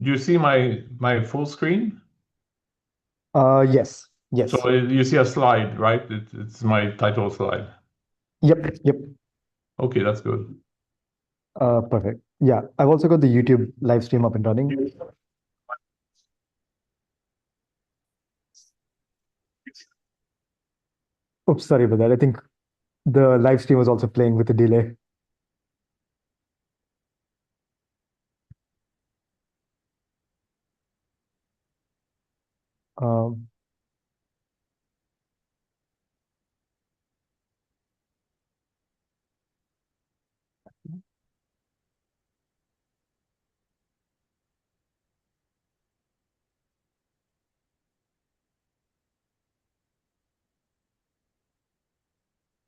Do you see my full screen? Yes, So yes. you see a slide, right? It's my title slide. Yep, yep. Okay, that's good. Perfect. Yeah, I've also got the YouTube live stream up and running. Oops, sorry about that. I think the live stream was also playing with a delay. Um,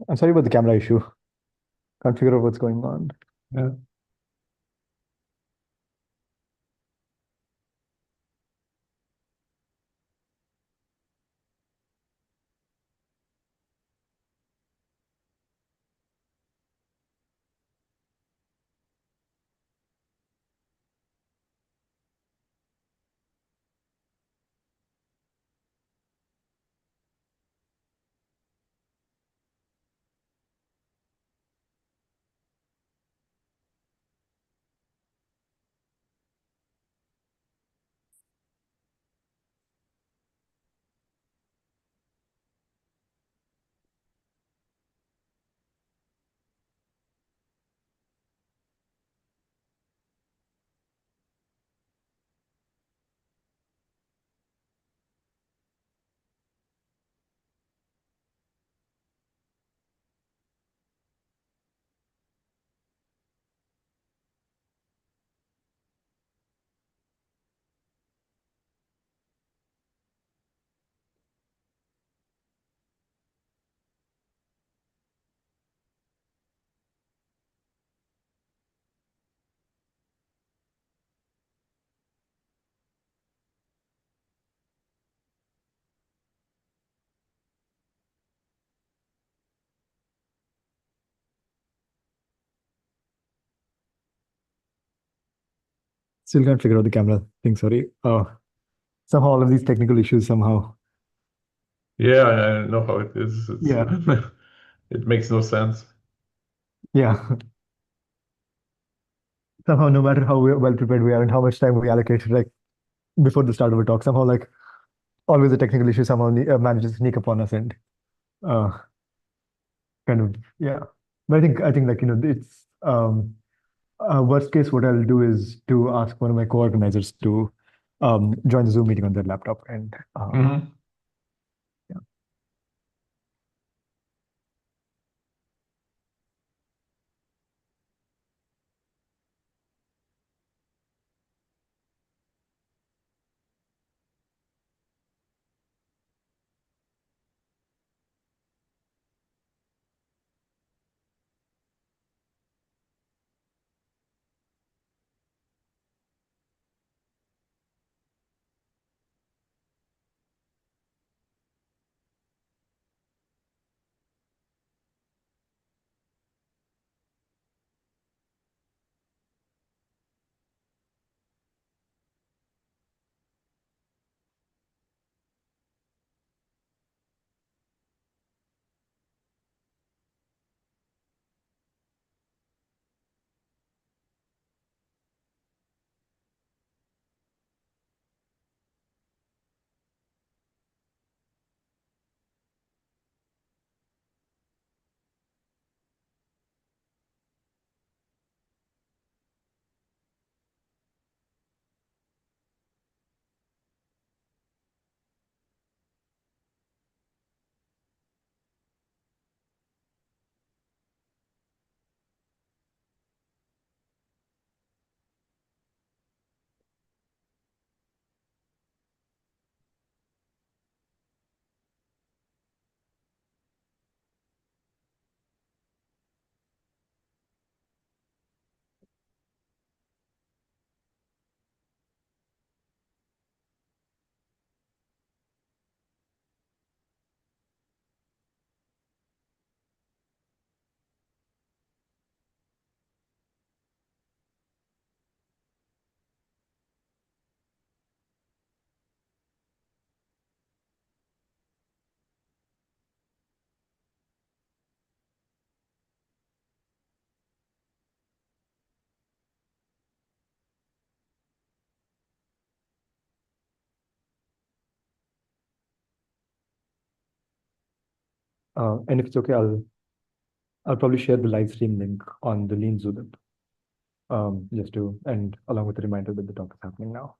I'm sorry about the camera issue. Can't figure out what's going on. Yeah. Still can't figure out the camera thing, sorry. Somehow all of these technical issues somehow. Yeah, I know how it is. It's Yeah, it makes no sense. yeah. Somehow, no matter how well prepared we are and how much time we allocate, like before the start of a talk, somehow like always a technical issue somehow manages to sneak upon us and uh, kind of yeah. But I think like it's worst case. What I'll do is to ask one of my co-organizers to join the Zoom meeting on their laptop and Hmm. yeah. And if it's okay, I'll probably share the live stream link on the Lean Zulip, just to and along with a reminder that the talk is happening now.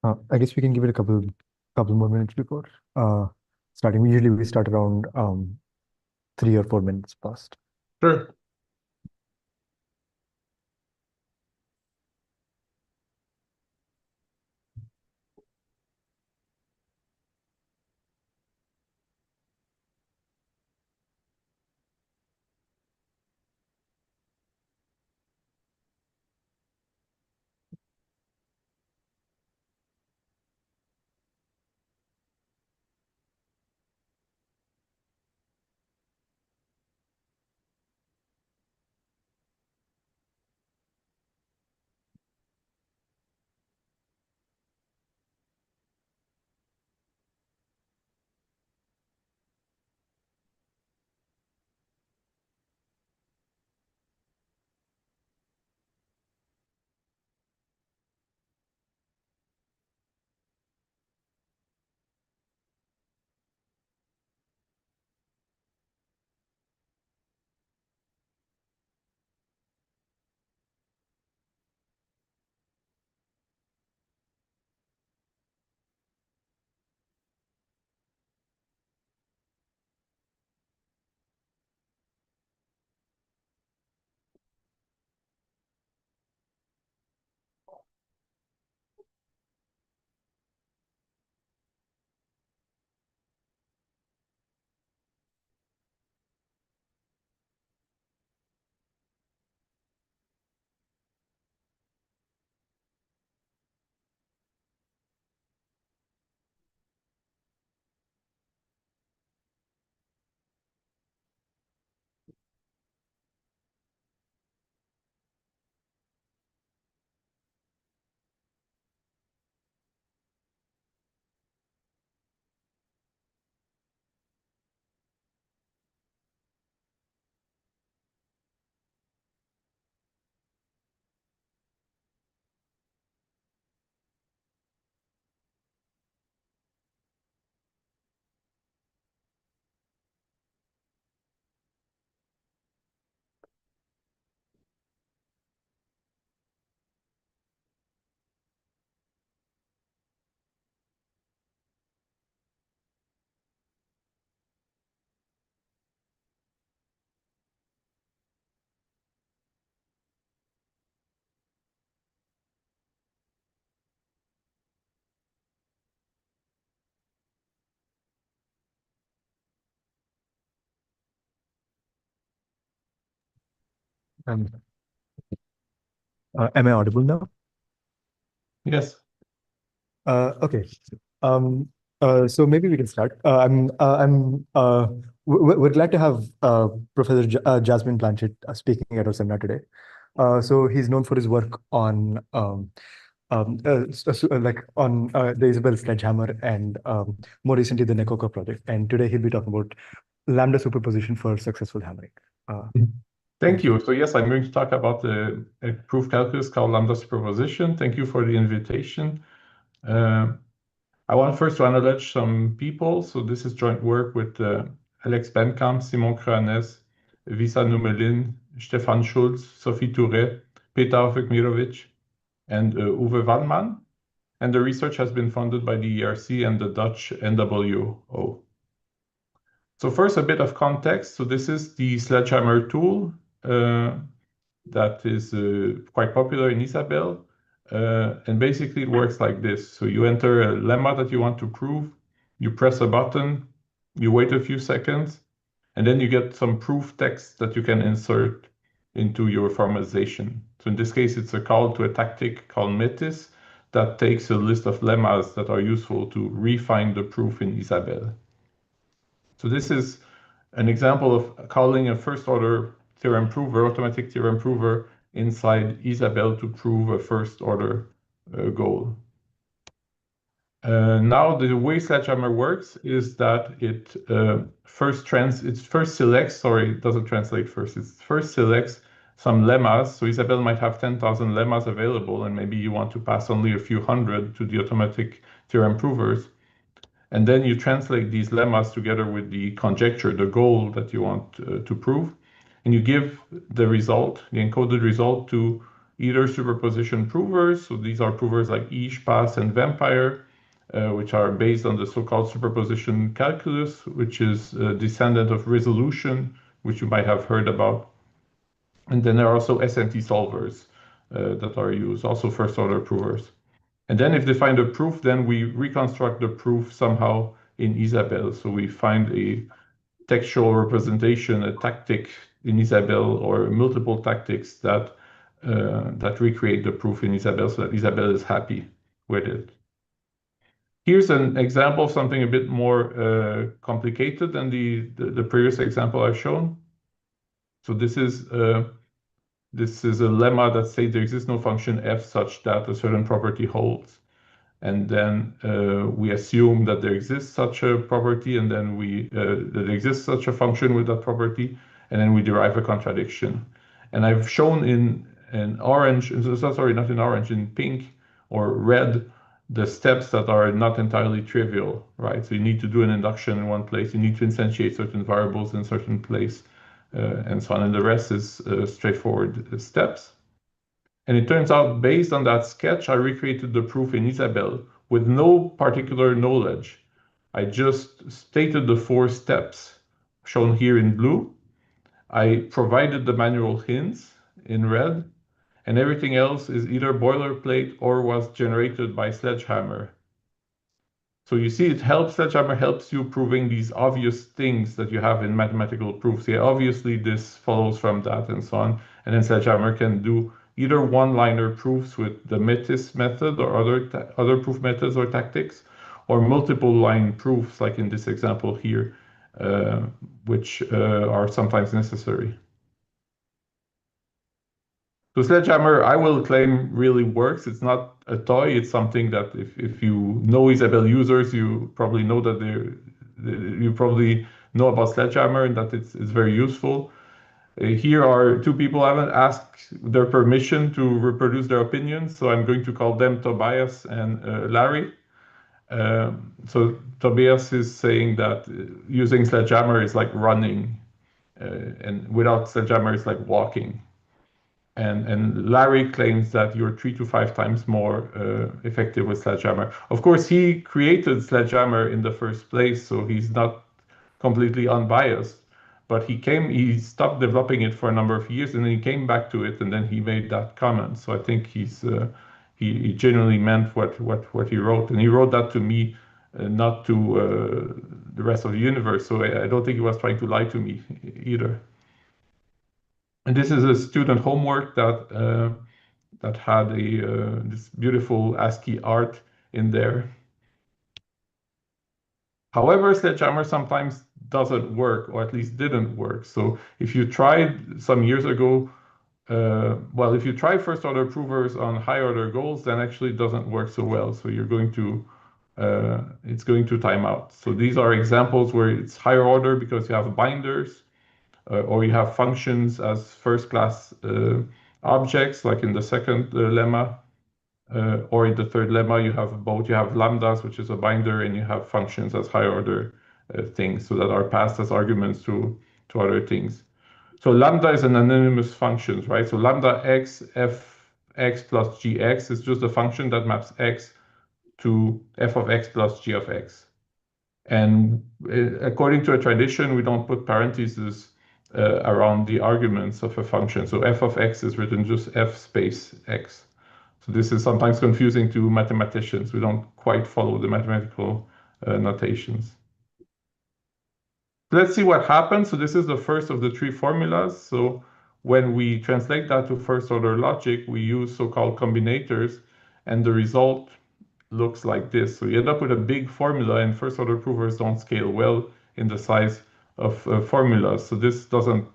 I guess we can give it a couple more minutes before uh, starting. Usually we start around 3 or 4 minutes past. Sure. Um, am I audible now? Yes. Okay. Um, so maybe we can start. We're glad to have Professor Jasmin Blanchette speaking at our seminar today. So he's known for his work on like on the Isabel sledgehammer and more recently the Necoco project. And today he'll be talking about lambda superposition for successful hammering. Thank you. So yes, I'm going to talk about a proof calculus called lambda superposition. Thank you for the invitation. I want first to acknowledge some people. So this is joint work with Alex Benkamp, Simon Cranes, Visa Numelin, Stefan Schulz, Sophie Touret, Peter Vukmirovic, and Uwe Wallmann. And the research has been funded by the ERC and the Dutch NWO. So first, a bit of context. So this is the sledgehammer tool that is quite popular in Isabelle. And basically it works like this. So you enter a lemma that you want to prove, you press a button, you wait a few seconds, and then you get some proof text that you can insert into your formalization. So in this case, it's a call to a tactic called metis that takes a list of lemmas that are useful to refine the proof in Isabelle. So this is an example of calling a first order theorem prover, automatic theorem prover inside Isabelle to prove a first order goal. Now the way sledgehammer works is that it first selects, sorry, it doesn't translate first, it first selects some lemmas. So Isabelle might have 10,000 lemmas available, and maybe you want to pass only a few hundred to the automatic theorem provers. And then you translate these lemmas together with the conjecture, the goal that you want to prove. And you give the result, the encoded result, to either superposition provers. So these are provers like Ish, Pass, and Vampire, which are based on the so-called superposition calculus, which is a descendant of resolution, which you might have heard about. And then there are also SNT solvers that are used, also first-order provers. And then if they find a proof, then we reconstruct the proof somehow in Isabelle. So we find a textual representation, a tactic in Isabelle, or multiple tactics that recreate the proof in Isabelle so that Isabelle is happy with it. Here's an example of something a bit more complicated than the previous example I've shown. So this is a lemma that says there exists no function f such that a certain property holds. And then we assume that there exists such a property, and then that there exists such a function with that property, and then we derive a contradiction. And I've shown in orange, sorry, not in orange, in pink or red, the steps that are not entirely trivial, right? So you need to do an induction in one place, you need to instantiate certain variables in a certain place, and so on. And the rest is straightforward steps. And it turns out, based on that sketch, I recreated the proof in Isabelle with no particular knowledge. I just stated the 4 steps shown here in blue. I provided the manual hints in red, and everything else is either boilerplate or was generated by Sledgehammer. So you see, Sledgehammer helps you proving these obvious things that you have in mathematical proofs. Yeah, obviously this follows from that and so on. And then Sledgehammer can do either one-liner proofs with the Metis method or other proof methods or tactics, or multiple line proofs like in this example here, which are sometimes necessary. So Sledgehammer, I will claim, really works. It's not a toy. It's something that if you know Isabelle users, you probably know that you probably know about Sledgehammer and that it's very useful. Here are 2 people I haven't asked their permission to reproduce their opinions, so I'm going to call them Tobias and Larry. So Tobias is saying that using Sledgehammer is like running, and without Sledgehammer it's like walking. And Larry claims that you're 3 to 5 times more effective with Sledgehammer. Of course, he created Sledgehammer in the first place, so he's not completely unbiased. But he stopped developing it for a number of years, and then he came back to it, and then he made that comment. So I think he genuinely meant what he wrote, and he wrote that to me, not to the rest of the universe. So I don't think he was trying to lie to me either. And this is a student homework that had this beautiful ASCII art in there. However, Sledgehammer sometimes doesn't work, or at least didn't work. So if you tried some years ago, well, if you try first order provers on high order goals, then actually it doesn't work so well. So it's going to time out. So these are examples where it's higher order because you have binders, or you have functions as first class objects, like in the second lemma. Or in the third lemma, you have both. You have lambdas, which is a binder, and you have functions as higher order things, so that are passed as arguments to other things. So lambda is an anonymous function, right? So lambda x f x plus gx is just a function that maps x to f of x plus g of x. And according to a tradition, we don't put parentheses around the arguments of a function. So f of x is written just f space x. So this is sometimes confusing to mathematicians. We don't quite follow the mathematical notations. Let's see what happens. So this is the first of the three formulas. So when we translate that to first order logic, we use so-called combinators, and the result looks like this. So you end up with a big formula, and first order provers don't scale well in the size of formulas. So this doesn't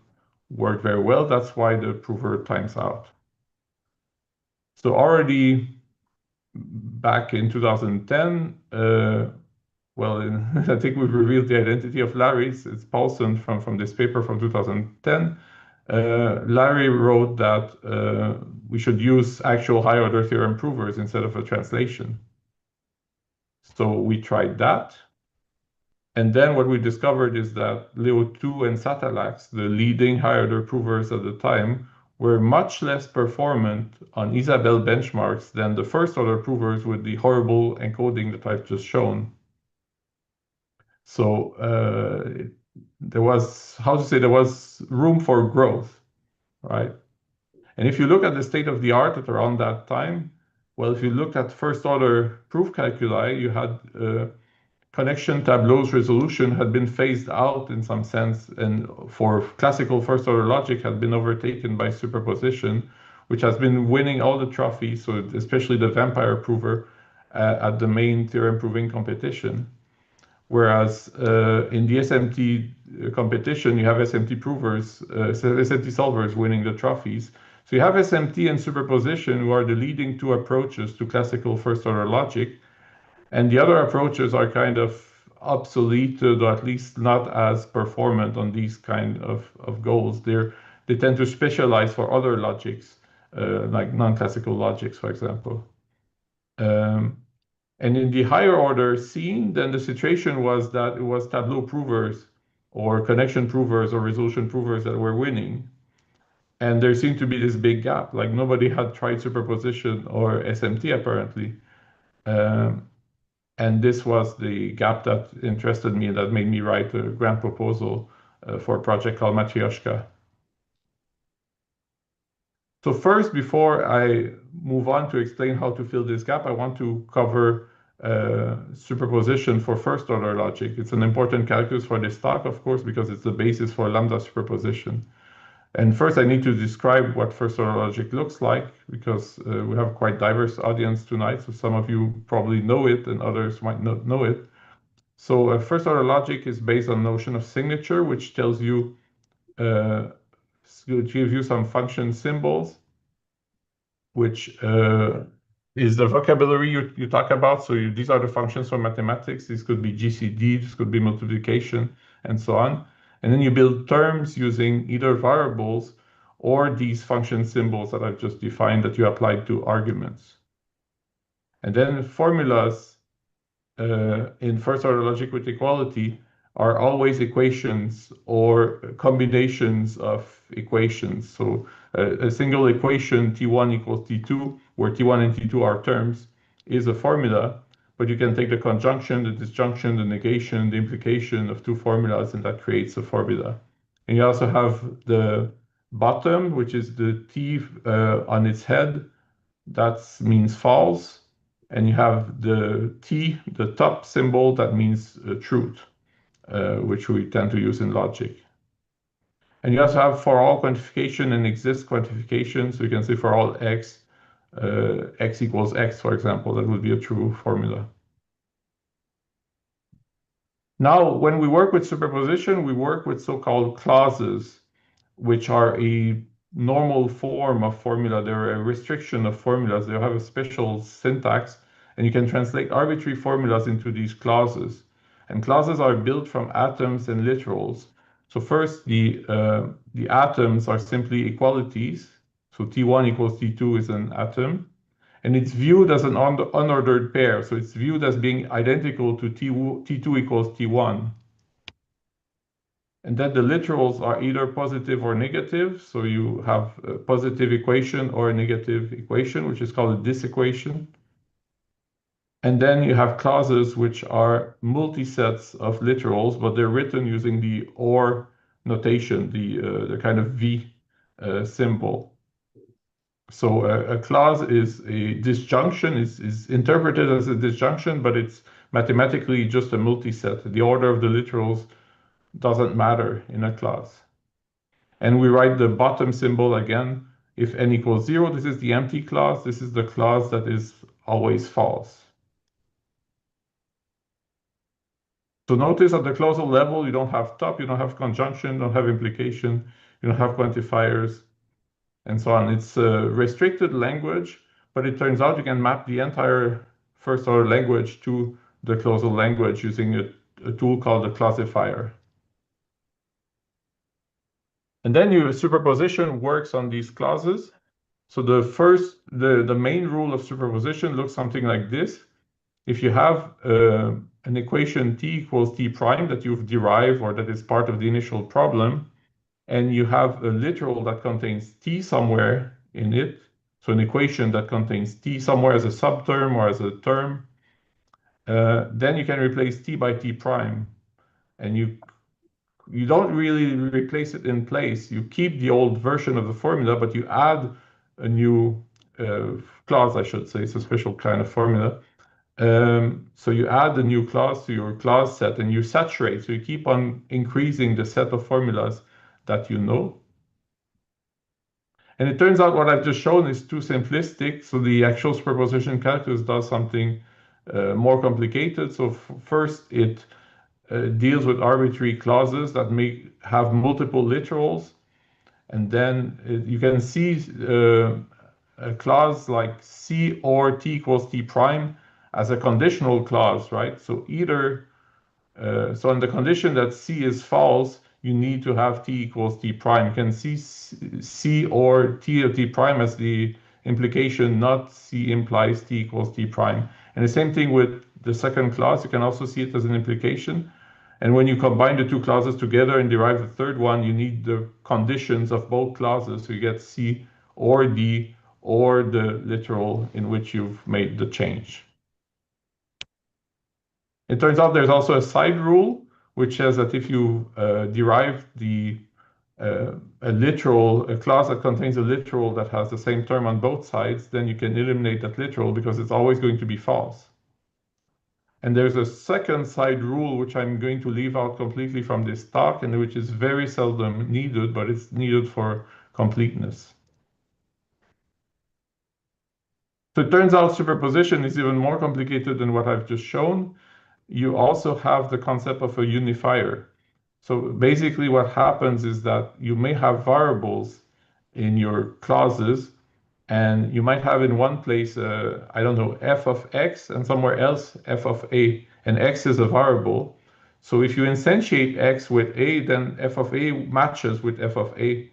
work very well. That's why the prover times out. So already back in 2010, well, I think we've revealed the identity of Larry. It's Paulson from this paper from 2010. Larry wrote that we should use actual high order theorem provers instead of a translation. So we tried that. And then what we discovered is that Leo 2 and Satalax, the leading high order provers at the time, were much less performant on Isabelle benchmarks than the first order provers with the horrible encoding that I've just shown. So there was room for growth, right? And if you look at the state of the art at around that time, well, if you look at first order proof calculi, you had connection tableau's resolution had been phased out in some sense, and for classical first order logic had been overtaken by superposition, which has been winning all the trophies, so especially the vampire prover at the main theorem proving competition. Whereas in the SMT competition, you have SMT provers, SMT solvers winning the trophies. So you have SMT and superposition, who are the leading two approaches to classical first order logic. And the other approaches are kind of obsolete, or at least not as performant on these kind of goals. They tend to specialize for other logics, like non-classical logics, for example. And in the higher order scene, then the situation was that it was tableau provers or connection provers or resolution provers that were winning. And there seemed to be this big gap, like nobody had tried superposition or SMT apparently. And this was the gap that interested me and that made me write a grant proposal for a project called Matryoshka. So first, before I move on to explain how to fill this gap, I want to cover superposition for first order logic. It's an important calculus for this talk, of course, because it's the basis for lambda superposition. And first, I need to describe what first order logic looks like, because we have quite diverse audience tonight. So some of you probably know it and others might not know it. So first order logic is based on notion of signature, which tells you, gives you some function symbols, which is the vocabulary you talk about. So these are the functions for mathematics. This could be GCD, this could be multiplication, and so on. And then you build terms using either variables or these function symbols that I've just defined that you applied to arguments. And then formulas in first order logic with equality are always equations or combinations of equations. So a single equation, T1 equals T2, where T1 and T2 are terms, is a formula, but you can take the conjunction, the disjunction, the negation, the implication of two formulas, and that creates a formula. And you also have the bottom, which is the T on its head, that means false. And you have the T, the top symbol, that means truth, which we tend to use in logic. And you also have for all quantification and exist quantification. So you can say for all x, x equals x, for example, that would be a true formula. Now, when we work with superposition, we work with so-called clauses, which are a normal form of formula. They're a restriction of formulas. They have a special syntax, and you can translate arbitrary formulas into these clauses. And clauses are built from atoms and literals. So first, the atoms are simply equalities. So T1 equals T2 is an atom. And it's viewed as an unordered pair. So it's viewed as being identical to T2 equals T1. And then the literals are either positive or negative. So you have a positive equation or a negative equation, which is called a disequation. And then you have clauses which are multi-sets of literals, but they're written using the or notation, the kind of V symbol. So a clause is a disjunction, is interpreted as a disjunction, but it's mathematically just a multi-set. The order of the literals doesn't matter in a clause. And we write the bottom symbol again. If n equals 0, this is the empty clause. This is the clause that is always false. So notice at the clausal level, you don't have top, you don't have conjunction, you don't have implication, you don't have quantifiers, and so on. It's a restricted language, but it turns out you can map the entire first-order language to the clausal language using a tool called a classifier. And then your superposition works on these clauses. So the main rule of superposition looks something like this. If you have an equation t equals t prime that you've derived or that is part of the initial problem, and you have a literal that contains t somewhere in it, so an equation that contains t somewhere as a subterm or as a term, then you can replace t by t prime. And you don't really replace it in place. You keep the old version of the formula, but you add a new clause, I should say. It's a special kind of formula. So you add the new clause to your clause set and you saturate. So you keep on increasing the set of formulas that you know. And it turns out what I've just shown is too simplistic. So the actual superposition calculus does something more complicated. So first, it deals with arbitrary clauses that may have multiple literals. And then you can see a clause like C or T equals T prime as a conditional clause, right? So so on the condition that C is false, you need to have T equals T prime. You can see C or T prime as the implication, not C implies T equals T prime. And the same thing with the second clause, you can also see it as an implication. And when you combine the two clauses together and derive the third one, you need the conditions of both clauses. So you get C or D or the literal in which you've made the change. It turns out there's also a side rule, which says that if you derive a clause that contains a literal that has the same term on both sides, then you can eliminate that literal because it's always going to be false. And there's a second side rule, which I'm going to leave out completely from this talk, and which is very seldom needed, but it's needed for completeness. So it turns out superposition is even more complicated than what I've just shown. You also have the concept of a unifier. So basically what happens is that you may have variables in your clauses, and you might have in one place, I don't know, f of x, and somewhere else f of a, and x is a variable. So if you instantiate x with a, then f of a matches with f of a.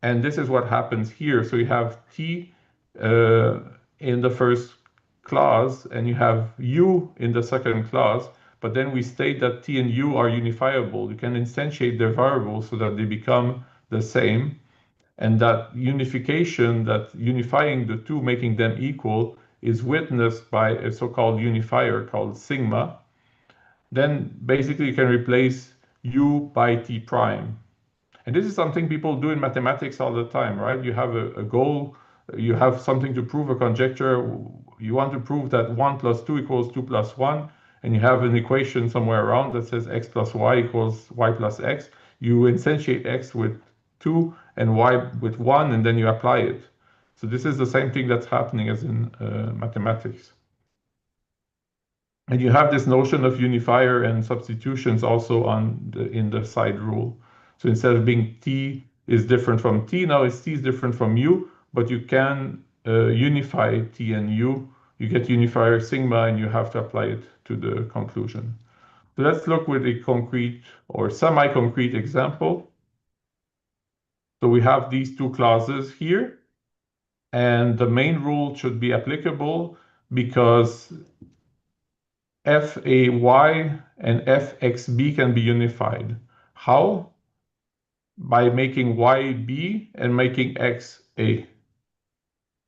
And this is what happens here. So you have t in the first clause, and you have u in the second clause, but then we state that t and u are unifiable. You can instantiate their variables so that they become the same. And that unification, that unifying the two, making them equal, is witnessed by a so-called unifier called sigma. Then basically you can replace u by t prime. And this is something people do in mathematics all the time, right? You have a goal, you have something to prove, a conjecture, you want to prove that 1 plus 2 equals 2 plus 1, and you have an equation somewhere around that says x plus y equals y plus x. you instantiate x with 2 and y with 1, and then you apply it. So this is the same thing that's happening as in mathematics. And you have this notion of unifier and substitutions also in the side rule. So instead of being t is different from t, now it's t is different from u, but you can unify t and u. You get unifier sigma, and you have to apply it to the conclusion. So let's look with a concrete or semi-concrete example. So we have these two clauses here, and the main rule should be applicable because fay and fxb can be unified. How? By making y b and making x a.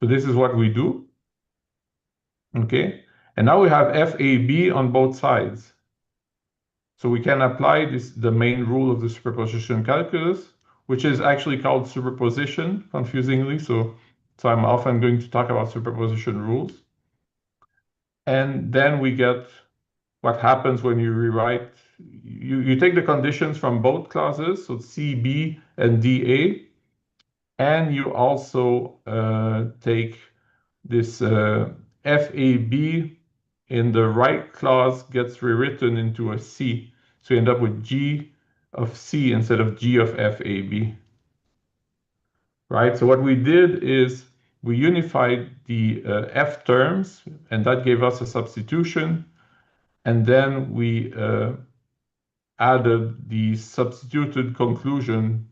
So this is what we do. Okay, and now we have fab on both sides. So we can apply the main rule of the superposition calculus, which is actually called superposition, confusingly. So I'm often going to talk about superposition rules. And then we get what happens when you rewrite. You take the conditions from both clauses, so CB and DA, and you also take this FAB in the right clause gets rewritten into a C. So you end up with G of C instead of G of FAB. Right? So what we did is we unified the F terms, and that gave us a substitution. And then we added the substituted conclusion.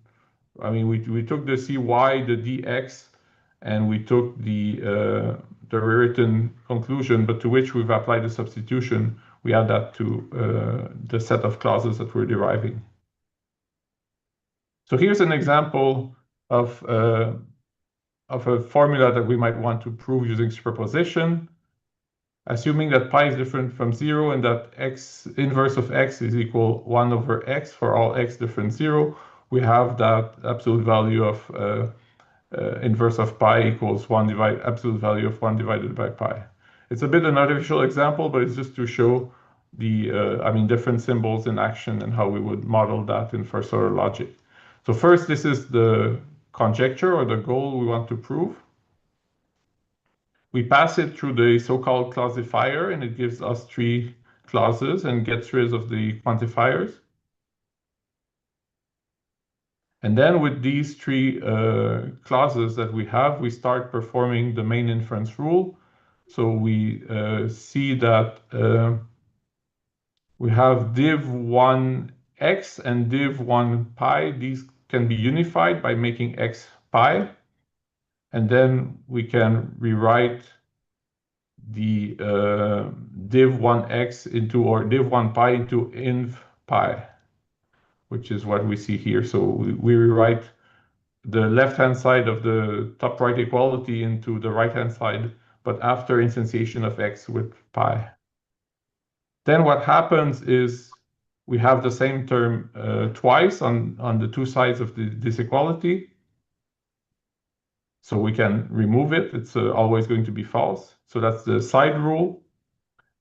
I mean, we took the CY, the DX, and we took the rewritten conclusion, but to which we've applied the substitution. We add that to the set of clauses that we're deriving. So here's an example of a formula that we might want to prove using superposition. Assuming that pi is different from 0 and that x inverse of x is equal 1 over x for all x different 0, we have that absolute value of inverse of pi equals absolute value of 1 divided by pi. It's a bit an artificial example, but it's just to show the different symbols in action and how we would model that in first order logic. So first, this is the conjecture or the goal we want to prove. We pass it through the so-called classifier, and it gives us 3 clauses and gets rid of the quantifiers. And then with these 3 clauses that we have, we start performing the main inference rule. So we see that we have div1 x and div1 pi. These can be unified by making x pi. And then we can rewrite the div1x into, or div1 pi into inv pi, which is what we see here. So we rewrite the left-hand side of the top right equality into the right-hand side, but after instantiation of x with pi. Then what happens is we have the same term twice on the 2 sides of this equality. So we can remove it. It's always going to be false. So that's the side rule.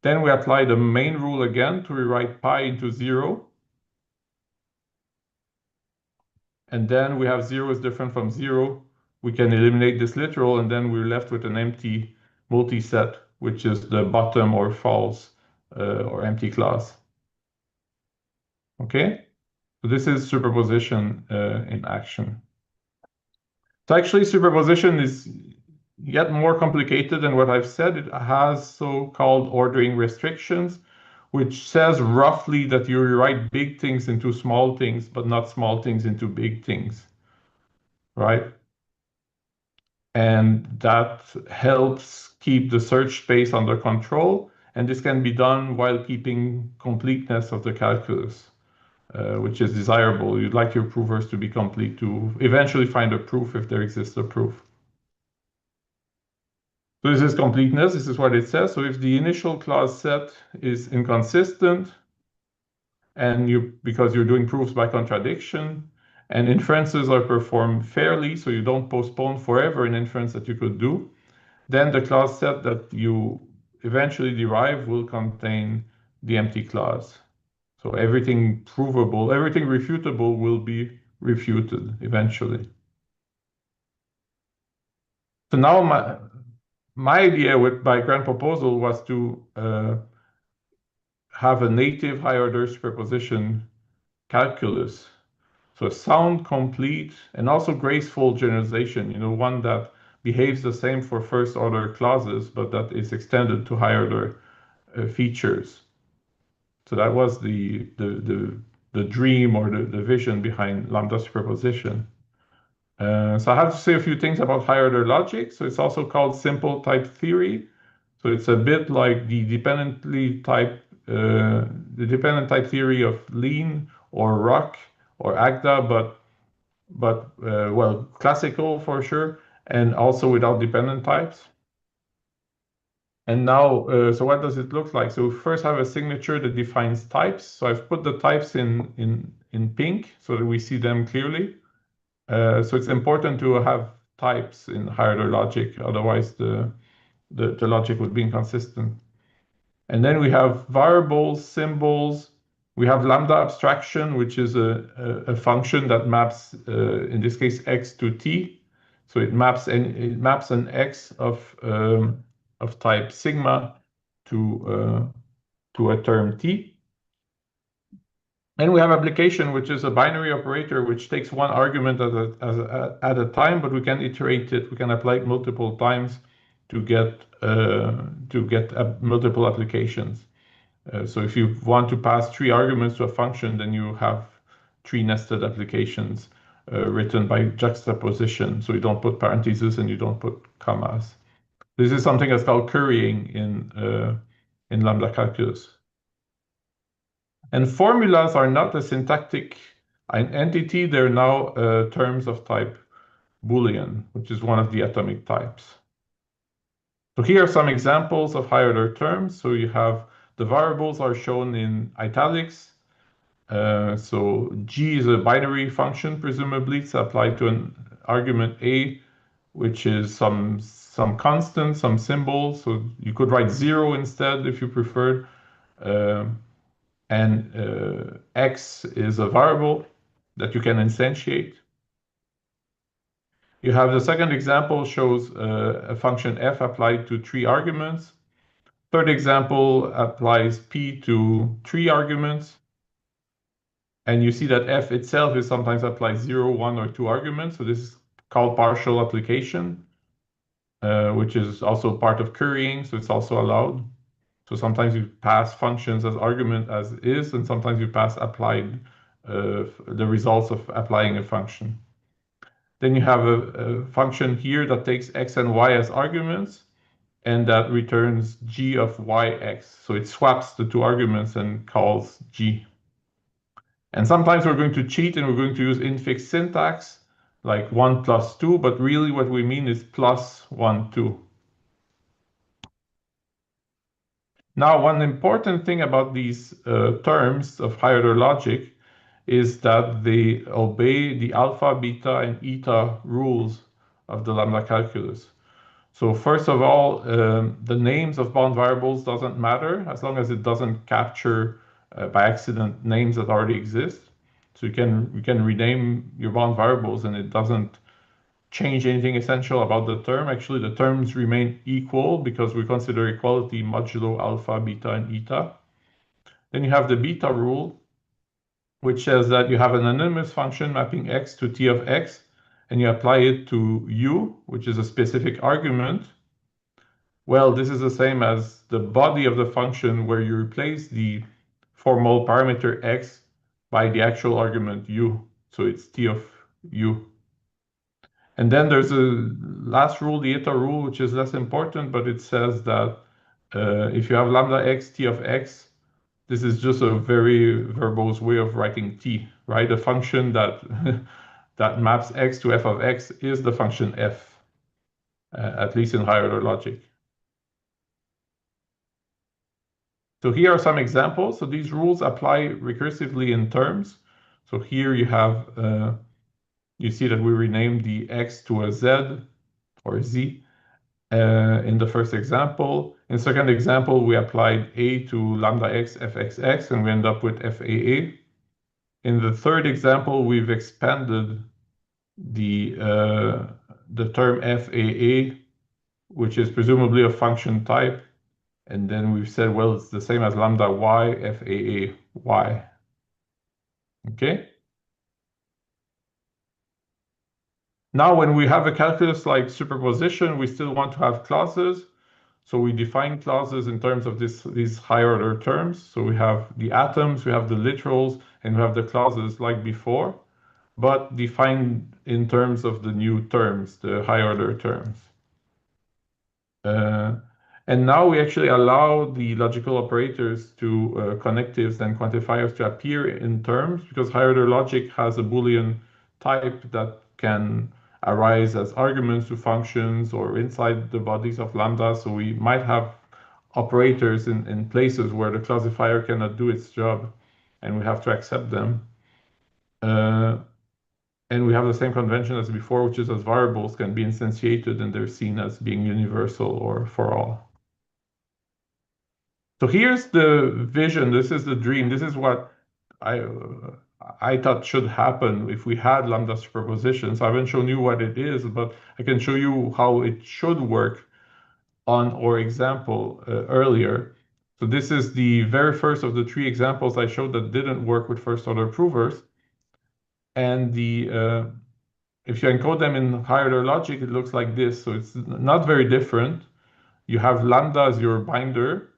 Then we apply the main rule again to rewrite pi into 0. And then we have 0 is different from 0. We can eliminate this literal, and then we're left with an empty multiset, which is the bottom or false or empty clause. Okay? So this is superposition in action. So actually, superposition is yet more complicated than what I've said. It has so-called ordering restrictions, which says roughly that you rewrite big things into small things, but not small things into big things, right? And that helps keep the search space under control, and this can be done while keeping completeness of the calculus. Which is desirable. You'd like your provers to be complete to eventually find a proof if there exists a proof. So this is completeness. This is what it says. So if the initial clause set is inconsistent, and because you're doing proofs by contradiction, and inferences are performed fairly, so you don't postpone forever an inference that you could do, then the clause set that you eventually derive will contain the empty clause. So everything provable, everything refutable will be refuted eventually. So now my idea with my grand proposal was to have a native higher order superposition calculus. So a sound, complete, and also graceful generalization, one that behaves the same for first order clauses, but that is extended to higher order features. So that was the dream or the vision behind lambda superposition. So I have to say a few things about higher order logic. So it's also called simple type theory. So it's a bit like the dependent type theory of Lean or Rock or Agda, but well, classical for sure, and also without dependent types. And now, so what does it look like? So we first have a signature that defines types. So I've put the types in pink so that we see them clearly. So it's important to have types in higher order logic, otherwise the logic would be inconsistent. And then we have variables, symbols. We have lambda abstraction, which is a function that maps, in this case, x to t. So it maps an x of type sigma to a term t. And we have application, which is a binary operator, which takes one argument at a time, but we can iterate it. We can apply it multiple times to get multiple applications. So if you want to pass 3 arguments to a function, then you have 3 nested applications written by juxtaposition. So you don't put parentheses and you don't put commas. This is something that's called currying in lambda calculus. And formulas are not a syntactic entity. They're now terms of type Boolean, which is one of the atomic types. So here are some examples of higher order terms. So you have the variables are shown in italics. So G is a binary function, presumably. It's applied to an argument A, which is some constant, some symbol. So you could write 0 instead if you preferred. And X is a variable that you can instantiate. You have the second example shows a function f applied to 3 arguments. Third example applies p to 3 arguments. And you see that f itself is sometimes applied 0, 1, or 2 arguments. So this is called partial application, which is also part of currying. So it's also allowed. So sometimes you pass functions as argument as is, and sometimes you pass applied the results of applying a function. Then you have a function here that takes x and y as arguments, and that returns g of yx. So it swaps the 2 arguments and calls g. And sometimes we're going to cheat and we're going to use infix syntax, like 1 plus 2, but really what we mean is plus 1, 2. Now, one important thing about these terms of higher order logic is that they obey the alpha, beta, and eta rules of the lambda calculus. So first of all, the names of bound variables doesn't matter as long as it doesn't capture by accident names that already exist. So you can rename your bound variables and it doesn't change anything essential about the term. Actually, the terms remain equal because we consider equality modulo alpha, beta, and eta. Then you have the beta rule, which says that you have an anonymous function mapping x to t of x, and you apply it to u, which is a specific argument. Well, this is the same as the body of the function where you replace the formal parameter x by the actual argument u. So it's t of u. And then there's a last rule, the eta rule, which is less important, but it says that if you have lambda x, t of x, this is just a very verbose way of writing t, right? A function that that maps x to f of x is the function f, at least in higher order logic. So here are some examples. So these rules apply recursively in terms. So here you have, you see that we renamed the x to a z or z. in the first example. In the second example, we applied A to lambda x fxx, and we end up with FAA. In the third example, we've expanded the term FAA, which is presumably a function type, and then we've said, well, it's the same as lambda y FAA y. Okay. Now, when we have a calculus like superposition, we still want to have clauses. So we define clauses in terms of these higher order terms. So we have the atoms, we have the literals, and we have the clauses like before, but defined in terms of the new terms, the higher order terms. And now we actually allow the logical operators to connectives and quantifiers to appear in terms, because higher order logic has a Boolean type that can arise as arguments to functions or inside the bodies of lambda. So we might have operators in places where the classifier cannot do its job, and we have to accept them. And we have the same convention as before, which is as variables can be instantiated and they're seen as being universal or for all. So here's the vision. This is the dream. This is what I thought should happen if we had lambda superposition. So I haven't shown you what it is, but I can show you how it should work on our example earlier. So this is the very first of the three examples I showed that didn't work with first order provers. And if you encode them in higher order logic, it looks like this. So it's not very different. You have lambda as your binder,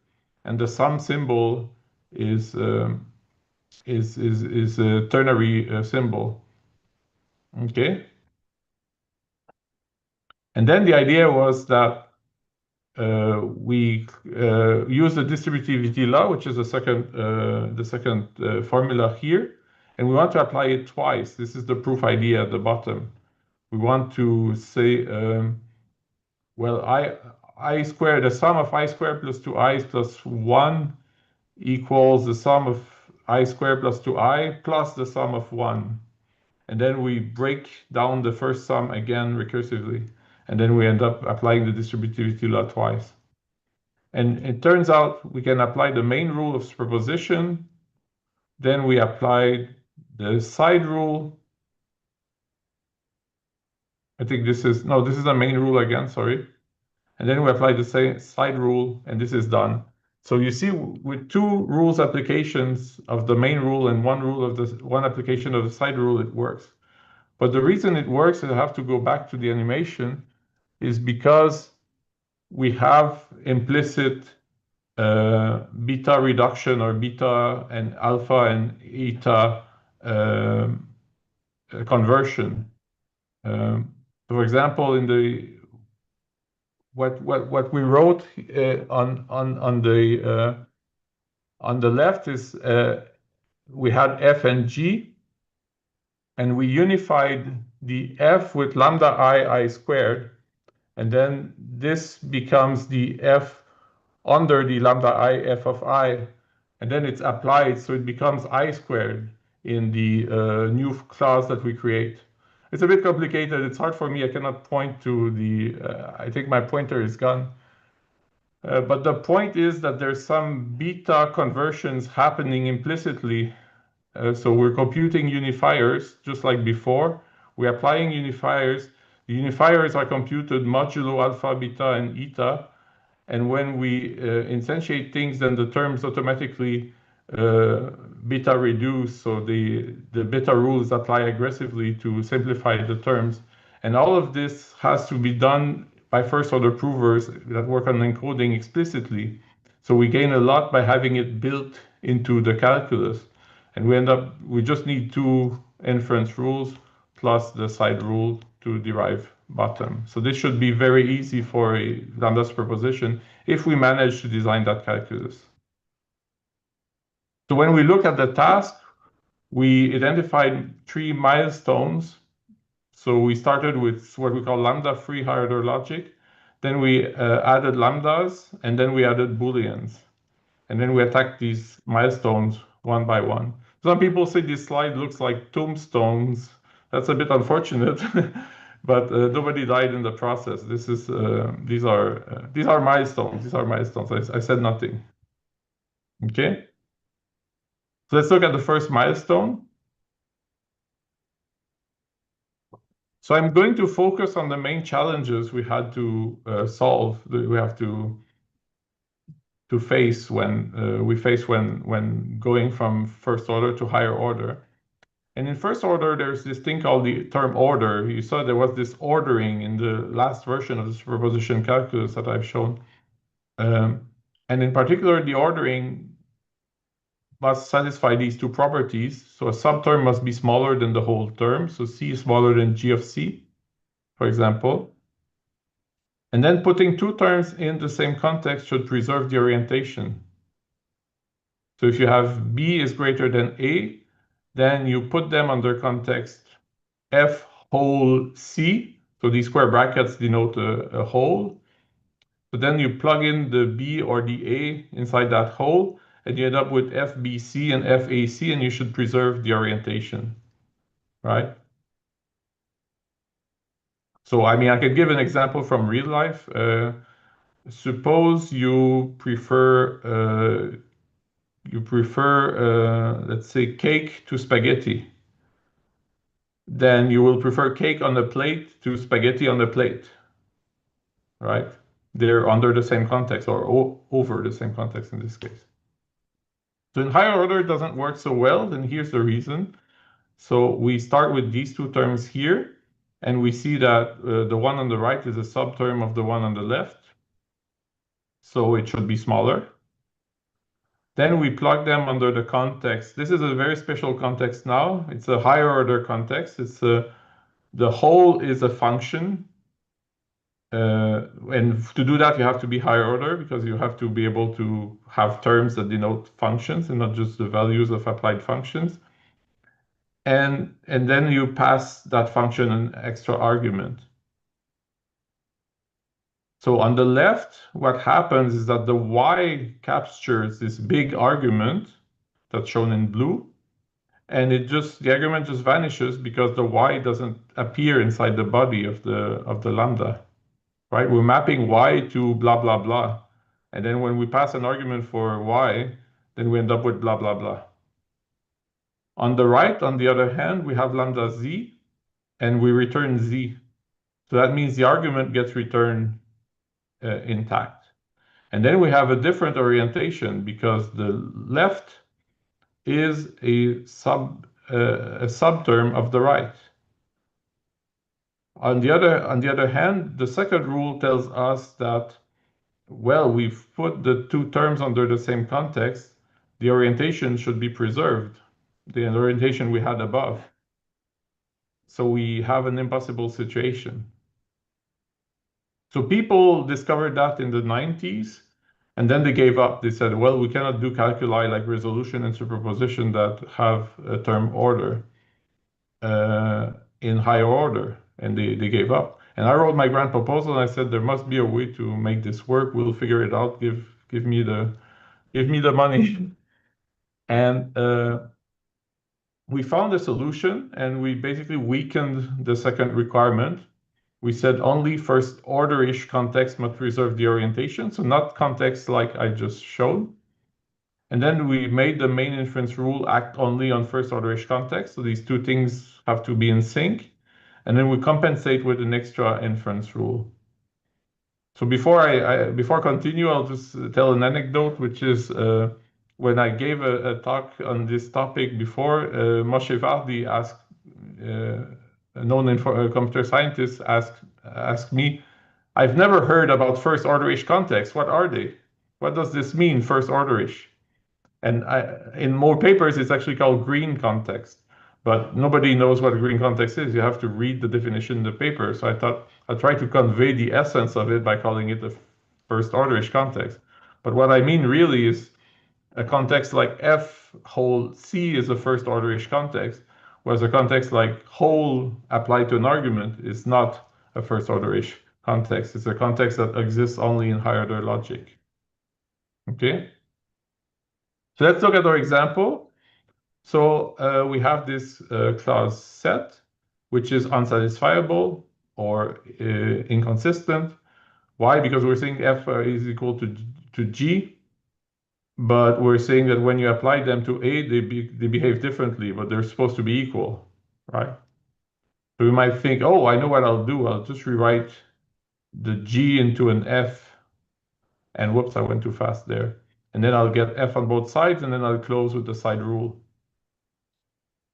and the sum symbol is a ternary symbol. Okay. And then the idea was that we use the distributivity law, which is the second formula here, and we want to apply it twice. This is the proof idea at the bottom. We want to say, well, I squared, the sum of I squared plus 2i's plus 1 equals the sum of I squared plus 2i plus the sum of 1. And then we break down the first sum again recursively. And then we end up applying the distributivity law twice. And it turns out we can apply the main rule of superposition. Then we apply the side rule. I think this is the main rule again, sorry. And then we apply the same side rule, and this is done. So you see, with two rules applications of the main rule and one application of the side rule, it works. But the reason it works, and I have to go back to the animation, is because we have implicit beta reduction or beta and alpha and eta conversion. For example, in the what we wrote on the left is we had f and g, and we unified the f with lambda I squared, and then this becomes the f under the lambda I f of I, and then it's applied, so it becomes I squared in the new class that we create. It's a bit complicated. It's hard for me. I cannot point to the, I think my pointer is gone. But the point is that there's some beta conversions happening implicitly. So we're computing unifiers just like before. We're applying unifiers. The unifiers are computed modulo alpha, beta, and eta. And when we instantiate things, then the terms automatically beta reduce. So the beta rules apply aggressively to simplify the terms. And all of this has to be done by first order provers that work on encoding explicitly. So we gain a lot by having it built into the calculus. And we just need two inference rules plus the side rule to derive bottom. So this should be very easy for a lambda superposition if we manage to design that calculus. So when we look at the task, we identified 3 milestones. So we started with what we call lambda-free higher order logic. Then we added lambdas, and then we added booleans. And then we attacked these milestones one by one. Some people say this slide looks like tombstones. That's a bit unfortunate but nobody died in the process. These are milestones. These are milestones. I said nothing. Okay. So let's look at the first milestone. So I'm going to focus on the main challenges we had to solve. We have to face when going from first order to higher order. And in first order, there's this thing called the term order. You saw there was this ordering in the last version of the superposition calculus that I've shown. And in particular, the ordering must satisfy these two properties. So a subterm must be smaller than the whole term. So C is smaller than G of C, for example. And then putting two terms in the same context should preserve the orientation. So if you have B is greater than A, then you put them under context F whole C. So these square brackets denote a whole. So then you plug in the B or the A inside that hole, and you end up with FBC and FAC, and you should preserve the orientation, right? So, I mean, I could give an example from real life. Suppose you prefer, let's say, cake to spaghetti. Then you will prefer cake on the plate to spaghetti on the plate, right? They're under the same context or over the same context in this case. So in higher order, it doesn't work so well, and here's the reason. So we start with these two terms here, and we see that the one on the right is a subterm of the one on the left. So it should be smaller. Then we plug them under the context. This is a very special context now. It's a higher order context. The whole is a function. And to do that, you have to be higher order because you have to be able to have terms that denote functions and not just the values of applied functions. And then you pass that function an extra argument. So on the left, what happens is that the y captures this big argument that's shown in blue, and the argument just vanishes because the y doesn't appear inside the body of the lambda, right? We're mapping y to blah blah blah, and then when we pass an argument for y, then we end up with blah blah blah. On the right, on the other hand, we have lambda z, and we return z. So that means the argument gets returned intact. And then we have a different orientation because the left is a subterm of the right. On the other hand, the second rule tells us that, well, we've put the two terms under the same context, the orientation should be preserved, the orientation we had above. So we have an impossible situation. So people discovered that in the 90s, and then they gave up. They said, well, we cannot do calculi like resolution and superposition that have a term order in higher order, and they gave up. And I wrote my grant proposal, and I said, there must be a way to make this work. We'll figure it out. Give me the money. And we found a solution, and we basically weakened the second requirement. We said only first order-ish context must preserve the orientation, so not context like I just showed. And then we made the main inference rule act only on first order-ish context, so these two things have to be in sync. And then we compensate with an extra inference rule. So before I continue, I'll just tell an anecdote, which is when I gave a talk on this topic before, Moshe Vardi asked, a known computer scientist asked me, I've never heard about first order-ish contexts. What are they? What does this mean, first order-ish? And in more papers, it's actually called green context, but nobody knows what a green context is. You have to read the definition in the paper. So I thought I'll try to convey the essence of it by calling it a first order-ish context. But what I mean really is a context like F whole C is a first order-ish context, whereas a context like whole applied to an argument is not a first order-ish context. It's a context that exists only in higher order logic. Okay? So let's look at our example. So we have this clause set, which is unsatisfiable. or inconsistent. Why? Because we're saying f is equal to g, but we're saying that when you apply them to A, they behave differently, but they're supposed to be equal, right? So we might think, oh, I know what I'll do. I'll just rewrite the g into an f, and whoops, I went too fast there. And then I'll get f on both sides, and then I'll close with the side rule.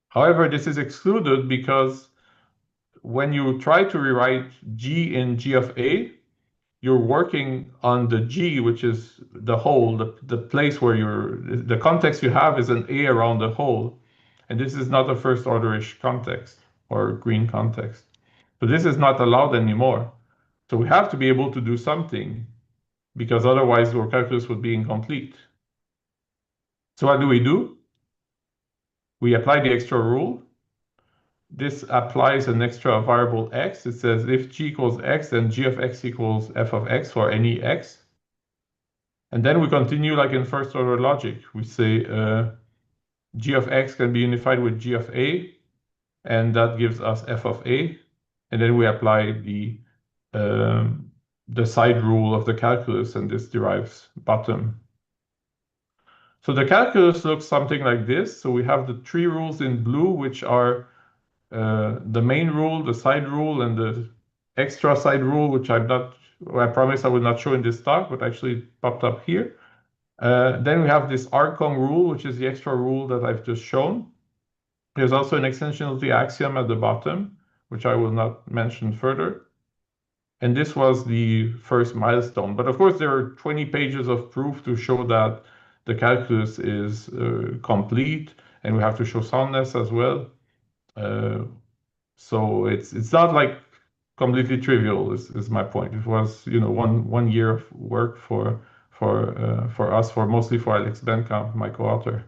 However, this is excluded because when you try to rewrite g in g of A, you're working on the G, which is the hole, the place where the context you have is an A around the hole. And this is not a first order-ish context or green context. So this is not allowed anymore. So we have to be able to do something because otherwise our calculus would be incomplete. So what do? We apply the extra rule. This applies an extra variable x. It says if g equals x, then g of x equals f of x for any x. And then we continue like in first order logic. We say g of x can be unified with g of a, and that gives us f of a. And then we apply the side rule of the calculus, and this derives bottom. So the calculus looks something like this. So we have the three rules in blue, which are the main rule, the side rule, and the extra side rule, which I promise I will not show in this talk, but actually popped up here. Then we have this arcong rule, which is the extra rule that I've just shown. There's also an extensionality axiom at the bottom, which I will not mention further. And this was the first milestone. But of course, there are 20 pages of proof to show that the calculus is complete, and we have to show soundness as well. So it's not like completely trivial. Is my point. It was one year of work for us, mostly for Alex Benkamp, my co-author.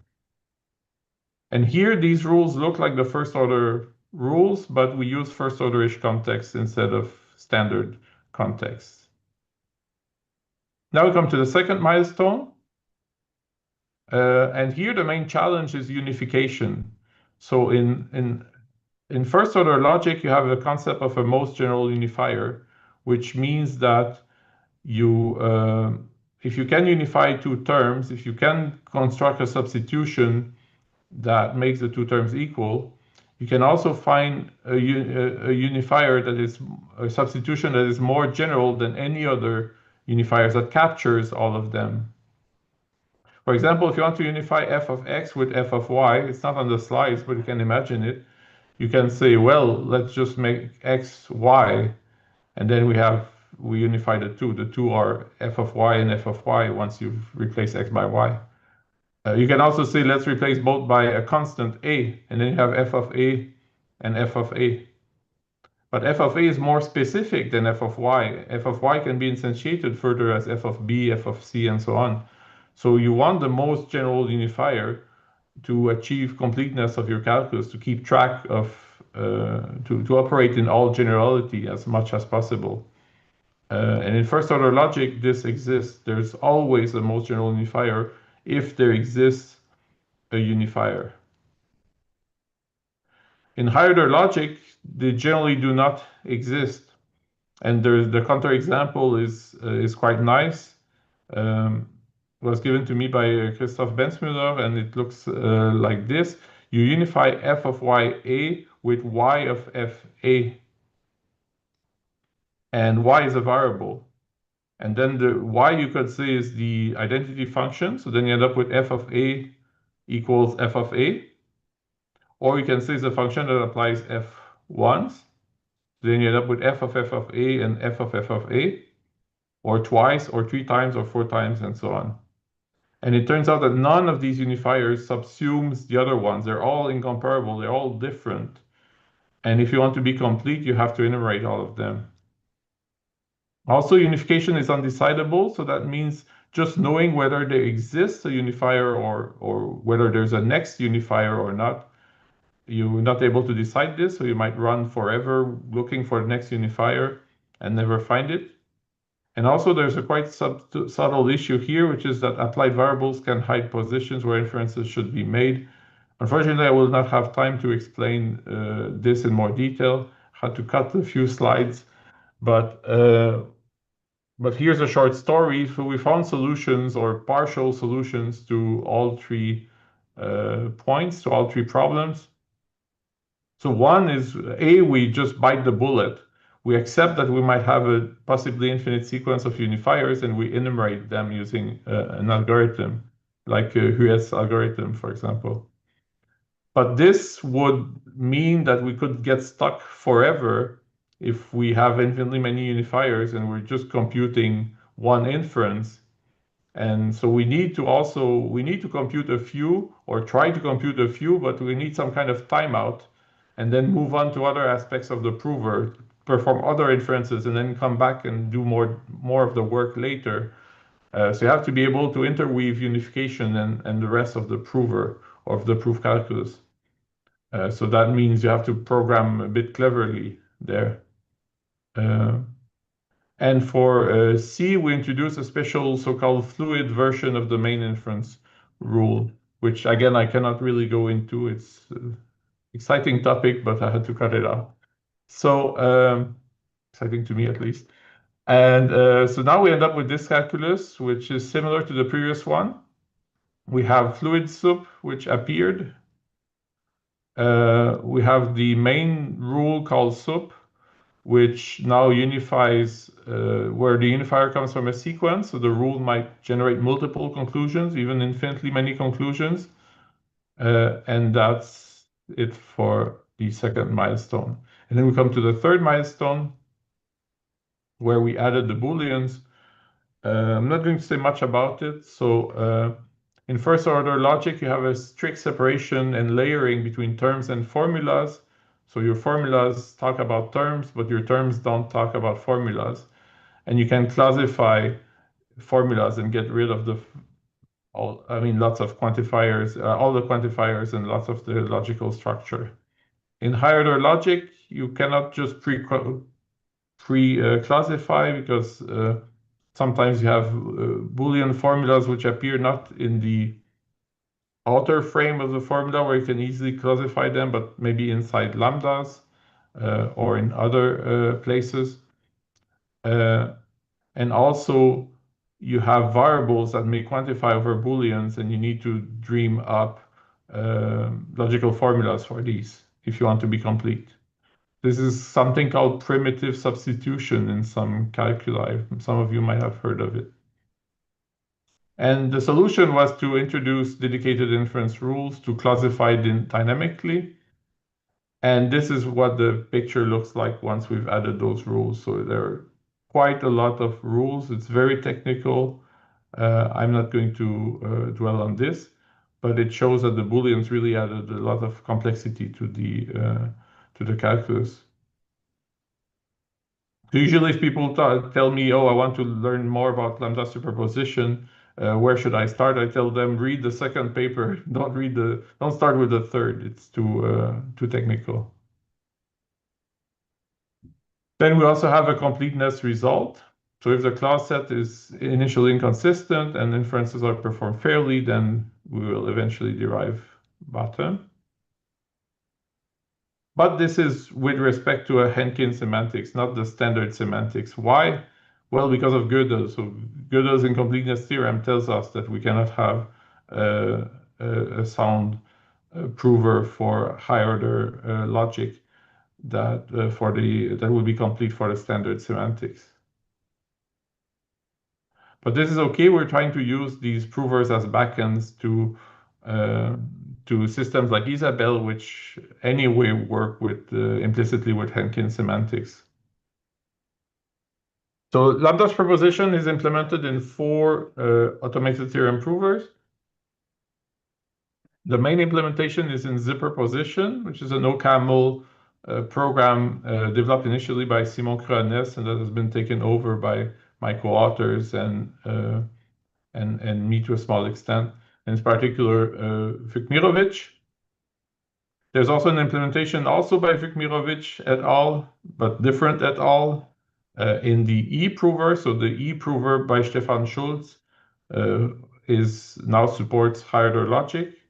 And here these rules look like the first order rules, but we use first order-ish context instead of standard context. Now we come to the second milestone. And here the main challenge is unification. So in first order logic, you have the concept of a most general unifier, which means that if you can unify two terms, if you can construct a substitution that makes the two terms equal, you can also find a unifier that is a substitution that is more general than any other unifiers, that captures all of them. For example, if you want to unify f of x with f of y, it's not on the slides, but you can imagine it. You can say, well, let's just make x y, and then we unify the two. The two are f of y and f of y once you've replaced x by y. You can also say, let's replace both by a constant a, and then you have f of a and f of a. But f of a is more specific than f of y. F of y can be instantiated further as f of b, f of c, and so on. So you want the most general unifier to achieve completeness of your calculus, to keep track of, to operate in all generality as much as possible. And in first order logic, this exists. There's always a most general unifier if there exists a unifier. In higher order logic, they generally do not exist. And the counterexample is quite nice. It was given to me by Christoph Benzmüller, and it looks like this. You unify f of y(a) with y of f(a). And y is a variable. And then the y you could say is the identity function. So then you end up with f of a equals f of a. Or you can say it's a function that applies f once. Then you end up with f of a and f of a. Or twice, or three times, or four times, and so on. And it turns out that none of these unifiers subsumes the other ones. They're all incomparable. They're all different. And if you want to be complete, you have to enumerate all of them. Also, unification is undecidable, so that means just knowing whether there exists a unifier or whether there's a next unifier or not. You're not able to decide this, so you might run forever looking for the next unifier and never find it. And also, there's a quite subtle issue here, which is that applied variables can hide positions where inferences should be made. Unfortunately, I will not have time to explain this in more detail. had to cut a few slides, but here's a short story. So we found solutions or partial solutions to all three points, to all three problems. So one is A, we just bite the bullet. We accept that we might have a possibly infinite sequence of unifiers, and we enumerate them using an algorithm, like Huet's algorithm, for example. But this would mean that we could get stuck forever if we have infinitely many unifiers and we're just computing one inference. And so we need to compute a few or try to compute a few, but we need some kind of timeout and then move on to other aspects of the prover, perform other inferences, and then come back and do more of the work later. So you have to be able to interweave unification and the rest of the prover of the proof calculus. So that means you have to program a bit cleverly there. And for C, we introduce a special so-called fluid version of the main inference rule, which again, I cannot really go into. It's an exciting topic, but I had to cut it out. So exciting to me at least. And so now we end up with this calculus, which is similar to the previous one. We have fluid sup, which appeared. We have the main rule called sup, which now unifies where the unifier comes from a sequence. So the rule might generate multiple conclusions, even infinitely many conclusions. And that's it for the second milestone. And then we come to the third milestone, where we added the Booleans. I'm not going to say much about it. So in first order logic, you have a strict separation and layering between terms and formulas. So your formulas talk about terms, but your terms don't talk about formulas. And you can classify formulas and get rid of lots of quantifiers, all the quantifiers and lots of the logical structure. In higher order logic, you cannot just pre-classify because sometimes you have Boolean formulas which appear not in the outer frame of the formula where you can easily classify them, but maybe inside lambdas or in other places. And also, you have variables that may quantify over Booleans, and you need to dream up logical formulas for these if you want to be complete. This is something called primitive substitution in some calculi. Some of you might have heard of it. And the solution was to introduce dedicated inference rules to classify dynamically. And this is what the picture looks like once we've added those rules. So there are quite a lot of rules. It's very technical. I'm not going to dwell on this, but it shows that the Booleans really added a lot of complexity to the calculus. Usually if people tell me, oh, I want to learn more about lambda superposition, where should I start? I tell them, read the second paper. Don't start with the third. It's too technical. Then we also have a completeness result. So if the class set is initially inconsistent and inferences are performed fairly, then we will eventually derive bottom. But this is with respect to a Henkin semantics, not the standard semantics. Why? Well, because of Gödel. So Gödel's incompleteness theorem tells us that we cannot have a sound prover for higher order logic that will be complete for the standard semantics. But this is okay. We're trying to use these provers as backends to systems like Isabelle, which anyway work with implicitly with Henkin semantics. So Lambda-Superposition is implemented in 4 automated theorem provers. The main implementation is in Superposition, which is an OCaml program developed initially by Simon Cronès, and that has been taken over by my co-authors and me to a small extent, in particular Vukmirovic. There's also an implementation also by Vukmirovic et al., but different et al. In the E-prover. So the E-prover by Stefan Schulz now supports higher order logic.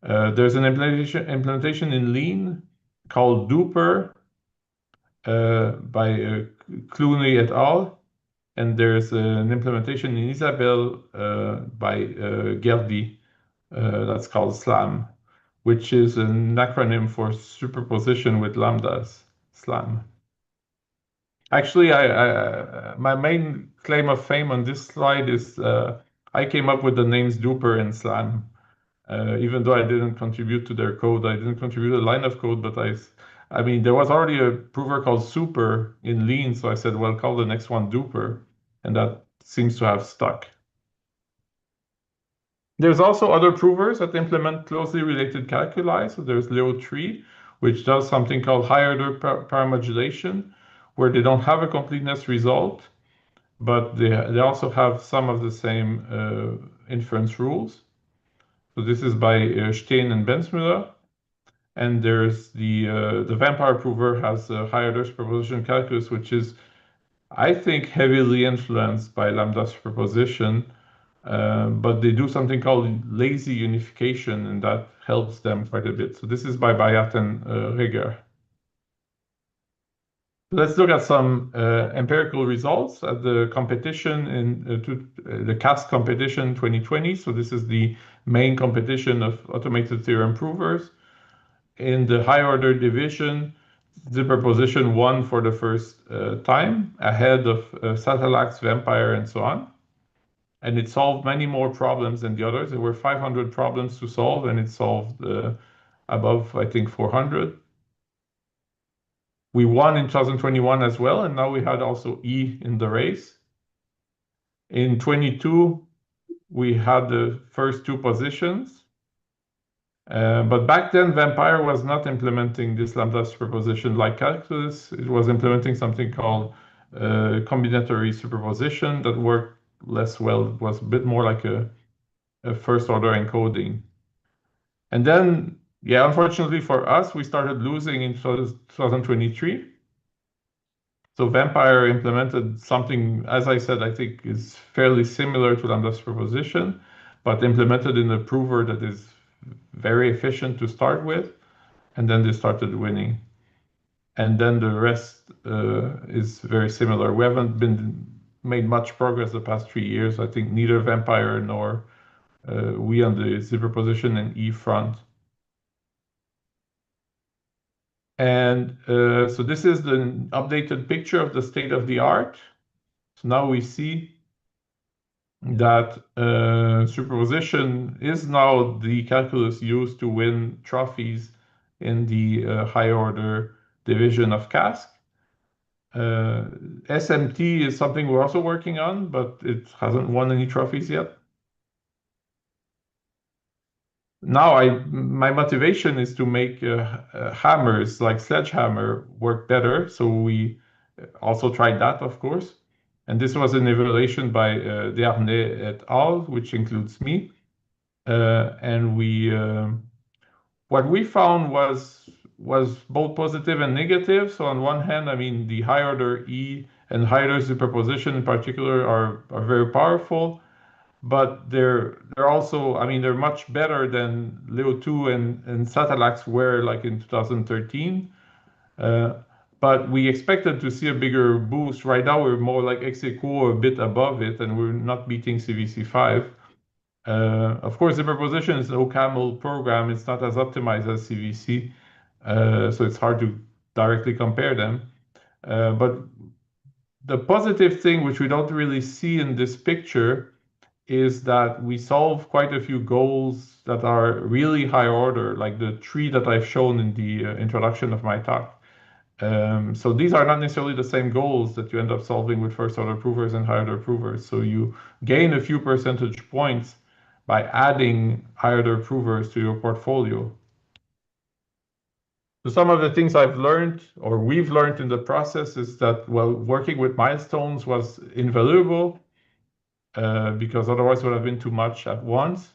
There's an implementation in Lean called Duper, by Clooney et al. And there's an implementation in Isabelle by Gerdi that's called SLAM, which is an acronym for superposition with lambdas, SLAM. Actually, my main claim of fame on this slide is I came up with the names Duper and Slam. Even though I didn't contribute to their code, I didn't contribute a line of code, but I mean, there was already a prover called Super in Lean, so I said, well, call the next one Duper, and that seems to have stuck. There's also other provers that implement closely related calculi. So there's Leo3, which does something called high-order paramodulation, where they don't have a completeness result, but they also have some of the same inference rules. So this is by Steen and Bensmüller. And there's the vampire prover has a high-order superposition calculus, which is, I think, heavily influenced by lambda superposition. But they do something called lazy unification, and that helps them quite a bit. So this is by Bayat and Reger. Let's look at some empirical results at the competition in the CAST competition 2020. So this is the main competition of automated theorem provers. In the high order division, superposition won for the first time, ahead of Satellax, Vampire, and so on. And it solved many more problems than the others. There were 500 problems to solve, and it solved above, I think, 400. We won in 2021 as well, and now we had also E in the race. In 22, we had the first two positions. But back then, Vampire was not implementing this lambda superposition like calculus. It was implementing something called combinatory superposition that worked less well. It was a bit more like a first order encoding. And then, yeah, unfortunately for us, we started losing in 2023. So Vampire implemented something, as I said, I think is fairly similar to lambda superposition, but implemented in a prover that is very efficient to start with. And then they started winning. And then the rest is very similar. We haven't made much progress the past 3 years. I think neither Vampire nor we on the superposition and E front. And so this is the updated picture of the state of the art. So now we see that superposition is now the calculus used to win trophies in the high order division of CASC. SMT is something we're also working on, but it hasn't won any trophies yet. Now my motivation is to make hammers like Sledgehammer work better. So we also tried that, of course. And this was an evaluation by Desharnais et al., which includes me. And what we found was both positive and negative. So on one hand, I mean, the high order E and high order superposition in particular are very powerful. But they're also, I mean, they're much better than Leo 2 and Satellax were like in 2013. But we expected to see a bigger boost. Right now, we're more like ex aequo, a bit above it, and we're not beating CVC5. Of course, superposition is an OCaml program. It's not as optimized as CVC, so it's hard to directly compare them. But the positive thing, which we don't really see in this picture, is that we solve quite a few goals that are really high order, like the 3 that I've shown in the introduction of my talk. So these are not necessarily the same goals that you end up solving with first order provers and high order provers. So you gain a few percentage points by adding high order provers to your portfolio. So some of the things I've learned, or we've learned in the process, is that, well, working with milestones was invaluable. Because otherwise it would have been too much at once.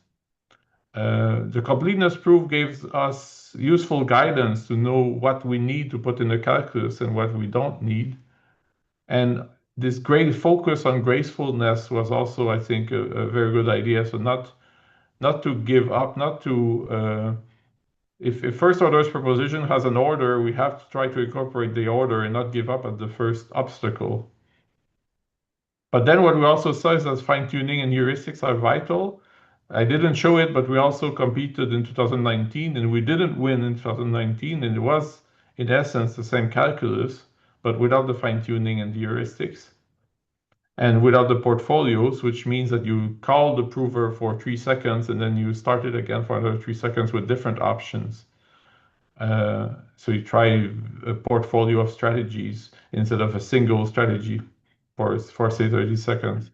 The completeness proof gives us useful guidance to know what we need to put in the calculus and what we don't need. And this great focus on gracefulness was also, I think, a very good idea. So not to give up, not to if first order's proposition has an order, we have to try to incorporate the order and not give up at the first obstacle. But then what we also saw is that fine-tuning and heuristics are vital. I didn't show it, but we also competed in 2019, and we didn't win in 2019, and it was, in essence, the same calculus, but without the fine-tuning and the heuristics. And without the portfolios, which means that you call the prover for 3 seconds, and then you start it again for another 3 seconds with different options. So you try a portfolio of strategies instead of a single strategy for say 30 seconds.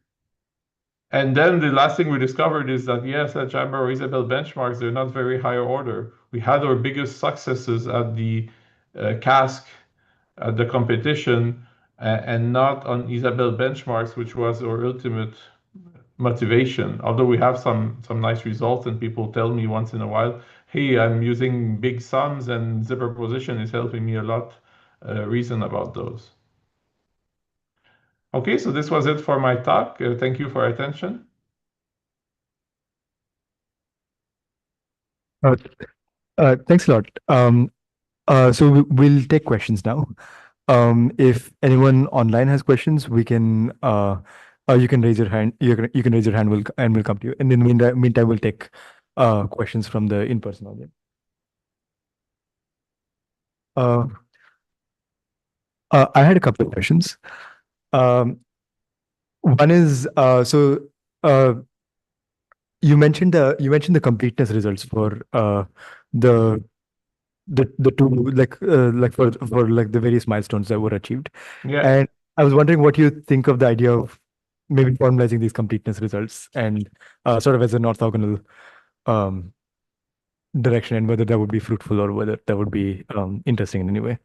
And then the last thing we discovered is that yes, at Jamba or Isabelle benchmarks, they're not very high order. We had our biggest successes at the cask at the competition and not on Isabelle benchmarks, which was our ultimate motivation. Although we have some nice results and people tell me once in a while, hey, I'm using big sums and superposition is helping me a lot reason about those. Okay, so this was it for my talk. Thank you for your attention. Thanks a lot. So we'll take questions now. If anyone online has questions, we can you can raise your hand. You can raise your hand. We'll come to you. And in the meantime, we'll take questions from the in-person audience. I had a couple of questions. One is you mentioned the completeness results for the two like for like the various milestones that were achieved. Yeah. And I was wondering what you think of the idea of maybe formalizing these completeness results and sort of as an orthogonal direction, and whether that would be fruitful or whether that would be interesting in any way.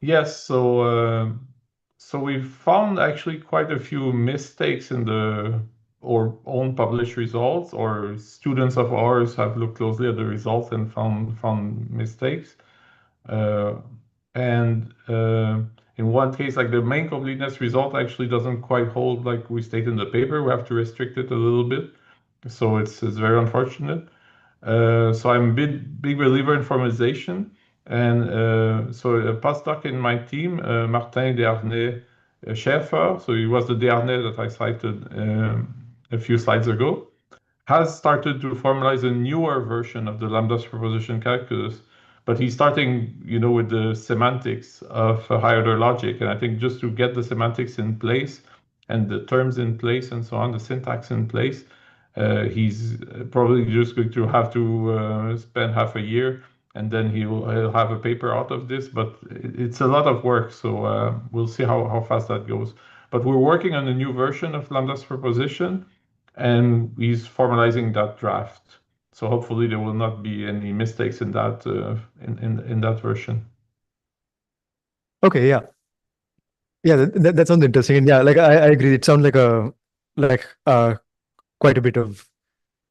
Yes, so we found actually quite a few mistakes in our own published results, or students of ours have looked closely at the results and found mistakes. And in one case, like the main completeness result actually doesn't quite hold like we state in the paper. We have to restrict it a little bit. So it's very unfortunate. So I'm a big believer in formalization. And so a postdoc in my team, Martin Desharnais Schäfer, so he was the Desharnais that I cited a few slides ago, has started to formalize a newer version of the lambda superposition calculus, but he's starting, with the semantics of higher order logic. And I think just to get the semantics in place and the terms in place and so on, the syntax in place, he's probably just going to have to spend half a year, and then he'll have a paper out of this. But it's a lot of work, so we'll see how fast that goes. But we're working on a new version of lambda superposition, and he's formalizing that draft. So hopefully there will not be any mistakes in that in that version. Okay, yeah. That sounds interesting. And yeah, like I agree. It sounds like quite a bit of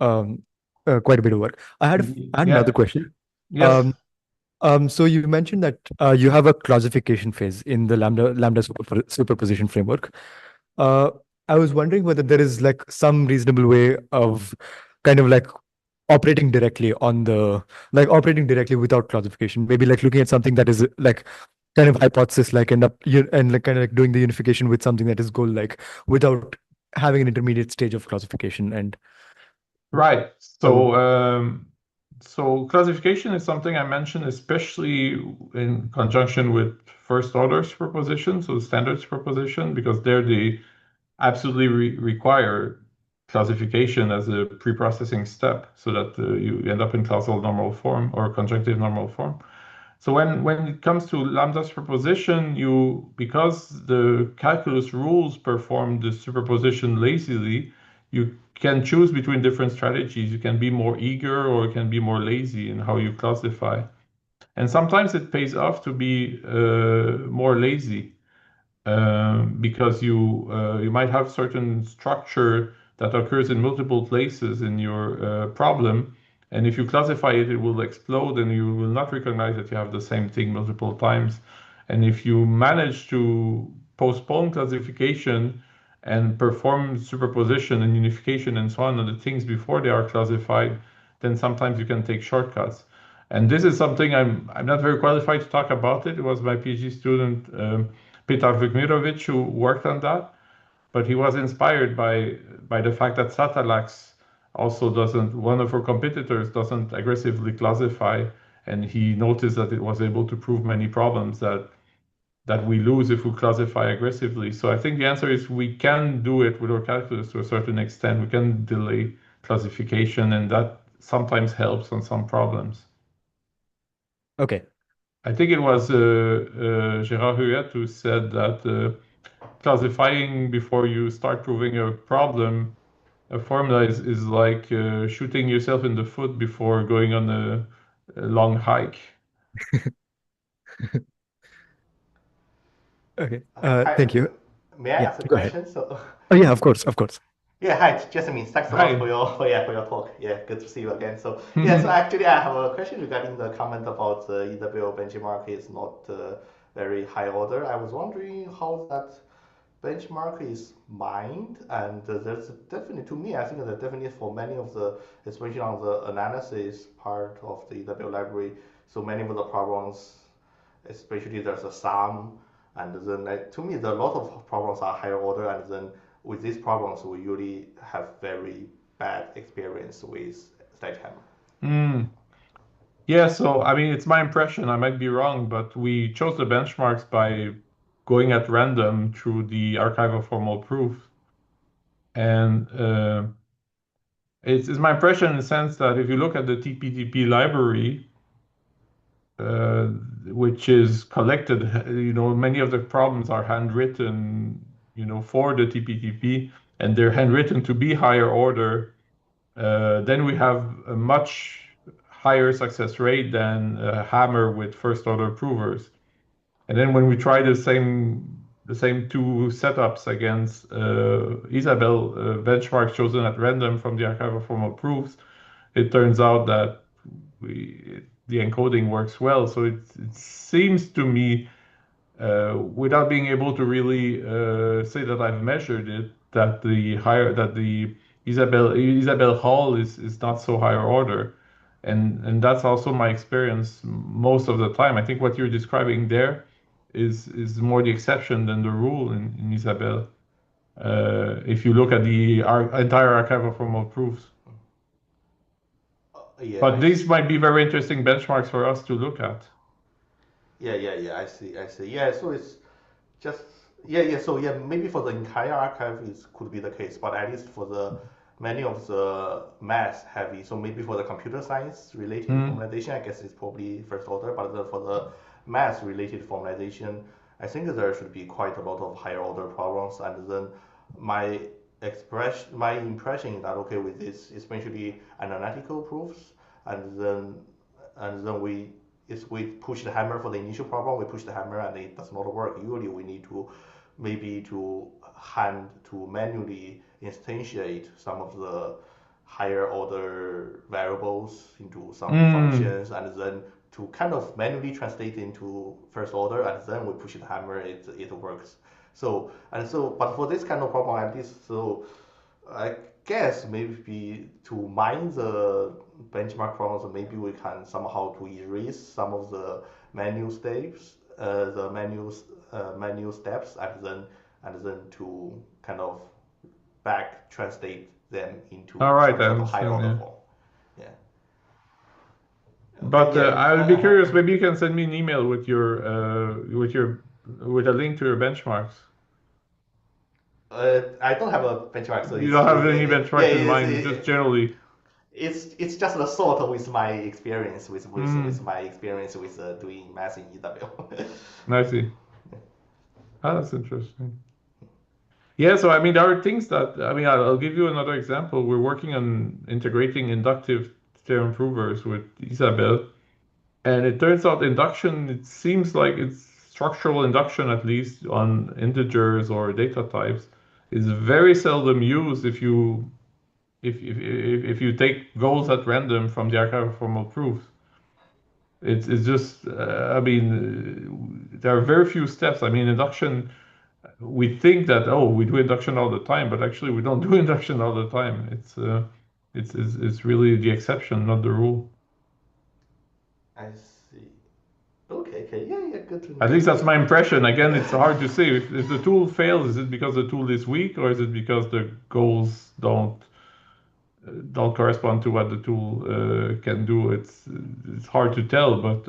work. I had another question. Yes. So you mentioned that you have a classification phase in the lambda superposition framework. I was wondering whether there is like some reasonable way of kind of like operating directly without classification. Maybe like looking at something that is like kind of hypothesis like and like kind of like doing the unification with something that is goal like without having an intermediate stage of classification. And right. So classification is something I mentioned, especially in conjunction with first order superposition, so standard superposition, because they absolutely require classification as a pre-processing step so that you end up in causal normal form or conjunctive normal form. So when it comes to lambda superposition, because the calculus rules perform the superposition lazily, you can choose between different strategies. You can be more eager or you can be more lazy in how you classify. And sometimes it pays off to be more lazy because you might have certain structure that occurs in multiple places in your problem. And if you classify it, it will explode and you will not recognize that you have the same thing multiple times. And if you manage to postpone classification and perform superposition and unification and so on the things before they are classified, then sometimes you can take shortcuts. And this is something I'm not very qualified to talk about it. It was my PhD student, Petar Vukmirovic, who worked on that. But he was inspired by the fact that Satalax also doesn't, one of our competitors doesn't aggressively classify, and he noticed that it was able to prove many problems that we lose if we classify aggressively. So I think the answer is we can do it with our calculus to a certain extent. We can delay classification, and that sometimes helps on some problems. Okay. I think it was Gérard Huet who said that classifying before you start proving a problem, a formula is like shooting yourself in the foot before going on a long hike. Okay. Hi, Thank you. may I Yeah, ask a go ahead. question? So, Oh yeah, of course, of course. yeah, hi, Jasmin. Thanks a lot Hi. for your talk. Yeah, good to see you again. So, yeah, so actually, I have a question regarding the comment about the EWL benchmark is not very high order. I was wondering how that benchmark is mined, and there's definitely, to me, I think that definitely for many of the, especially on the analysis part of the EWL library, so many of the problems, especially there's a sum, and then to me, a lot of problems are higher order, and then with these problems, we usually have very bad experience with sledgehammer. Mm. Yeah, so I mean, it's my impression, I might be wrong, but we chose the benchmarks by going at random through the archive of formal proof. And it's my impression in the sense that if you look at the TPTP library, uh, which is collected, many of the problems are handwritten, for the TPTP, and they're handwritten to be higher order. Then we have a much higher success rate than a hammer with first order provers. And then when we try the same two setups against Isabelle benchmarks chosen at random from the archive of formal proofs, it turns out that the encoding works well. So it seems to me, without being able to really say that I've measured it, that the Isabelle Hall is not so higher order, and that's also my experience most of the time. I think what you're describing there is more the exception than the rule in Isabelle. If you look at the entire archive of formal proofs. Yeah, But these might be very interesting benchmarks for us to look at. yeah. I see. Yeah, so it's just yeah. So yeah, maybe for the entire archive it could be the case, but at least for the many of the math heavy, so maybe for the computer science related Mm. formalization, I guess it's probably first order. But for the math related formalization, I think there should be quite a lot of higher order problems. And then my my impression is that okay with this, especially analytical proofs, and then we is we push the hammer for the initial problem, we push the hammer and it does not work. Usually we need to maybe to manually instantiate some of the higher order variables into some functions, and then to kind of manually translate into first order, and then we push the hammer, it works. But for this kind of problem, at least, so I guess maybe to mine the benchmark problems, maybe we can somehow to erase some of the manual steps, manual steps, and then to kind of back translate them into All right, some I sort of higher understand. order Yeah. form. Yeah. But Okay. I would be curious. Yeah. Maybe you can send me an email with a link to your benchmarks. I don't have a benchmark, so You don't have any yeah, benchmarks in mind, just generally. it's just a sort with my experience with Mm, my experience with doing math in EW. I see. Ah, that's interesting. Yeah, so I mean, there are things that I mean, I'll give you another example. We're working on integrating inductive theorem provers with Isabelle, and it turns out induction. It seems like it's structural induction, at least on integers or data types, is very seldom used if you take goals at random from the archive of formal proofs. It's just I mean there are very few steps. I mean induction. We think that we do induction all the time, but actually we don't do induction all the time. It's really the exception, not the rule. I see. Okay, okay, yeah, good to At know. least that's my impression. Again, it's hard to say. If the tool fails, is it because the tool is weak, or is it because the goals don't correspond to what the tool can do? It's hard to tell, but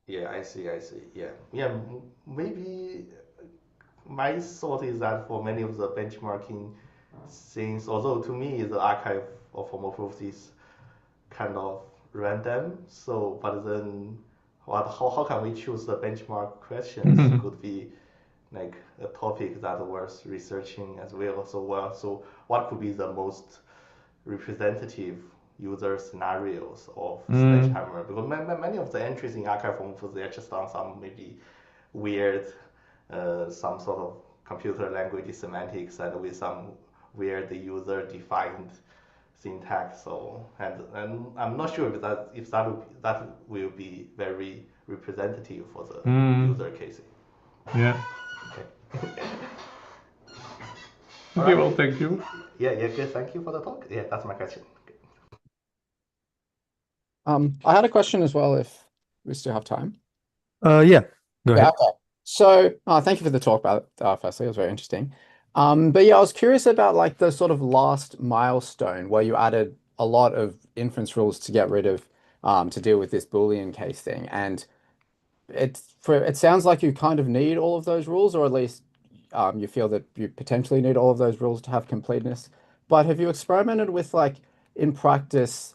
Yeah, I see, I see. Yeah, yeah. Maybe my thought is that for many of the benchmarking things, although to me the archive of formal proofs is kind of random. So, but then how can we choose the benchmark questions could be like a topic that worth researching as well. So what could be the most representative user scenarios of Sledgehammer? Because many of the entries in archive form proofs, they're just on some maybe weird, some sort of computer language semantics and with some weird user defined syntax. So and I'm not sure if that will be very representative for the user cases. yeah. Okay. All Okay, right. well, thank you. Yeah, yeah, good. Thank you for the talk. Yeah, that's my question. I had a question as well, if we still have time. Yeah, go Yeah, ahead. okay. So, thank you for the talk about firstly, it was very interesting. But yeah, I was curious about like the sort of last milestone where you added a lot of inference rules to get rid of to deal with this Boolean case thing. And it sounds like you kind of need all of those rules, or at least you feel that you potentially need all of those rules to have completeness. But have you experimented with like in practice,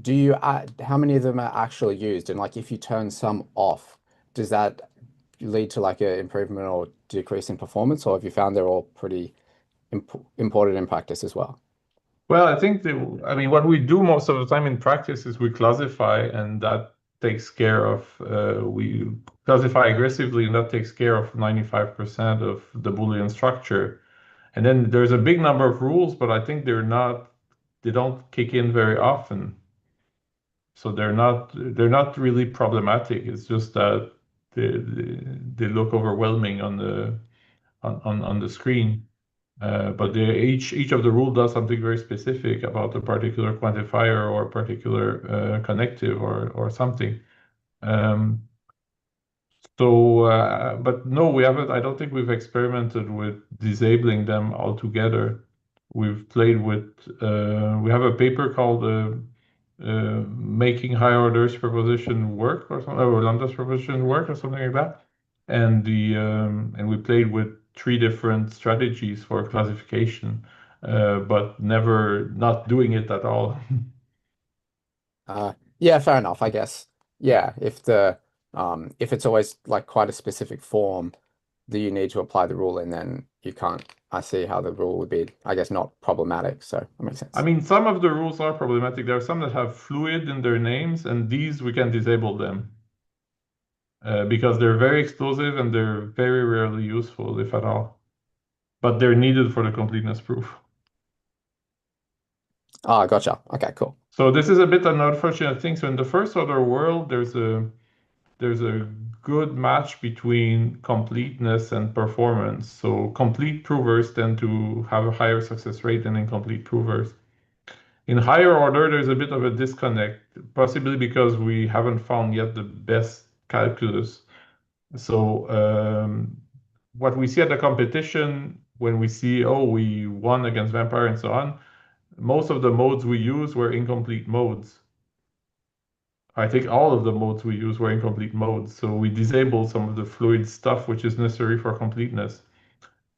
do you how many of them are actually used? And like if you turn some off, does that lead to like an improvement or decrease in performance, or have you found they're all pretty important in practice as well? Well, I think I mean, what we do most of the time in practice is we classify, and that takes care of, we classify aggressively, and that takes care of 95% of the Boolean structure. And then there's a big number of rules, but I think they don't kick in very often. So they're not really problematic. It's just that they look overwhelming on the screen. But each of the rule does something very specific about a particular quantifier or a particular connective or something. Um, but no, we haven't. I don't think we've experimented with disabling them altogether. We've played with. We have a paper called "Making High Order Superposition Work" or something, or Lambda-Superposition Work or something like that. And we played with 3 different strategies for classification, but never not doing it at all. Yeah, fair enough, I guess. Yeah, if it's always like quite a specific form that you need to apply the rule in, then you can't. I see how the rule would be, I guess, not problematic. So that makes sense. I mean, some of the rules are problematic. There are some that have fluid in their names, and these we can disable them because they're very explosive and they're very rarely useful, if at all. But they're needed for the completeness proof. Ah, gotcha. Okay, cool. So this is a bit an unfortunate thing. So in the first order world, there's a good match between completeness and performance. So complete provers tend to have a higher success rate than incomplete provers. In higher order, there's a bit of a disconnect, possibly because we haven't found yet the best calculus. So what we see at the competition, when we see, oh, we won against Vampire and so on, most of the modes we use were incomplete modes. I think all of the modes we use were incomplete modes. So we disabled some of the fluid stuff which is necessary for completeness.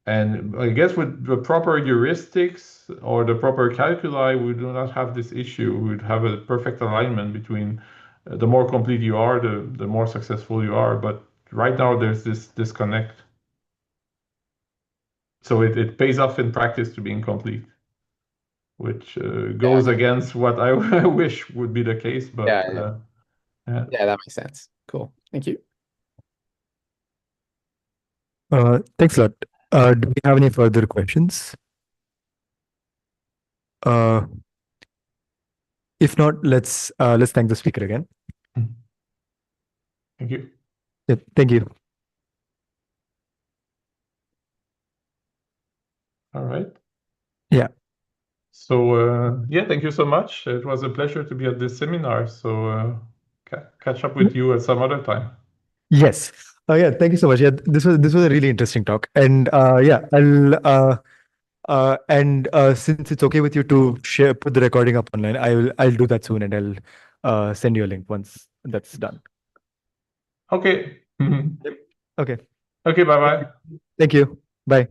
And I guess with the proper heuristics or the proper calculi, we do not have this issue. We'd have a perfect alignment between the more complete you are, the more successful you are. But right now, there's this disconnect. So it pays off in practice to be incomplete, which goes against what I wish would be the case. But Yeah, yeah. yeah, that makes sense. Cool. Thank you. Thanks a lot. Do we have any further questions? If not, let's thank the speaker again. Thank you. Yep, thank you. All right. Yeah. So yeah, thank you so much. It was a pleasure to be at this seminar. So catch up with you at some other time. Yes. Yeah, thank you so much. Yeah, this was a really interesting talk. And yeah, I'll since it's okay with you to put the recording up online, I'll do that soon, and I'll send you a link once that's done. Okay. Okay. Okay, bye-bye. Thank you. Bye.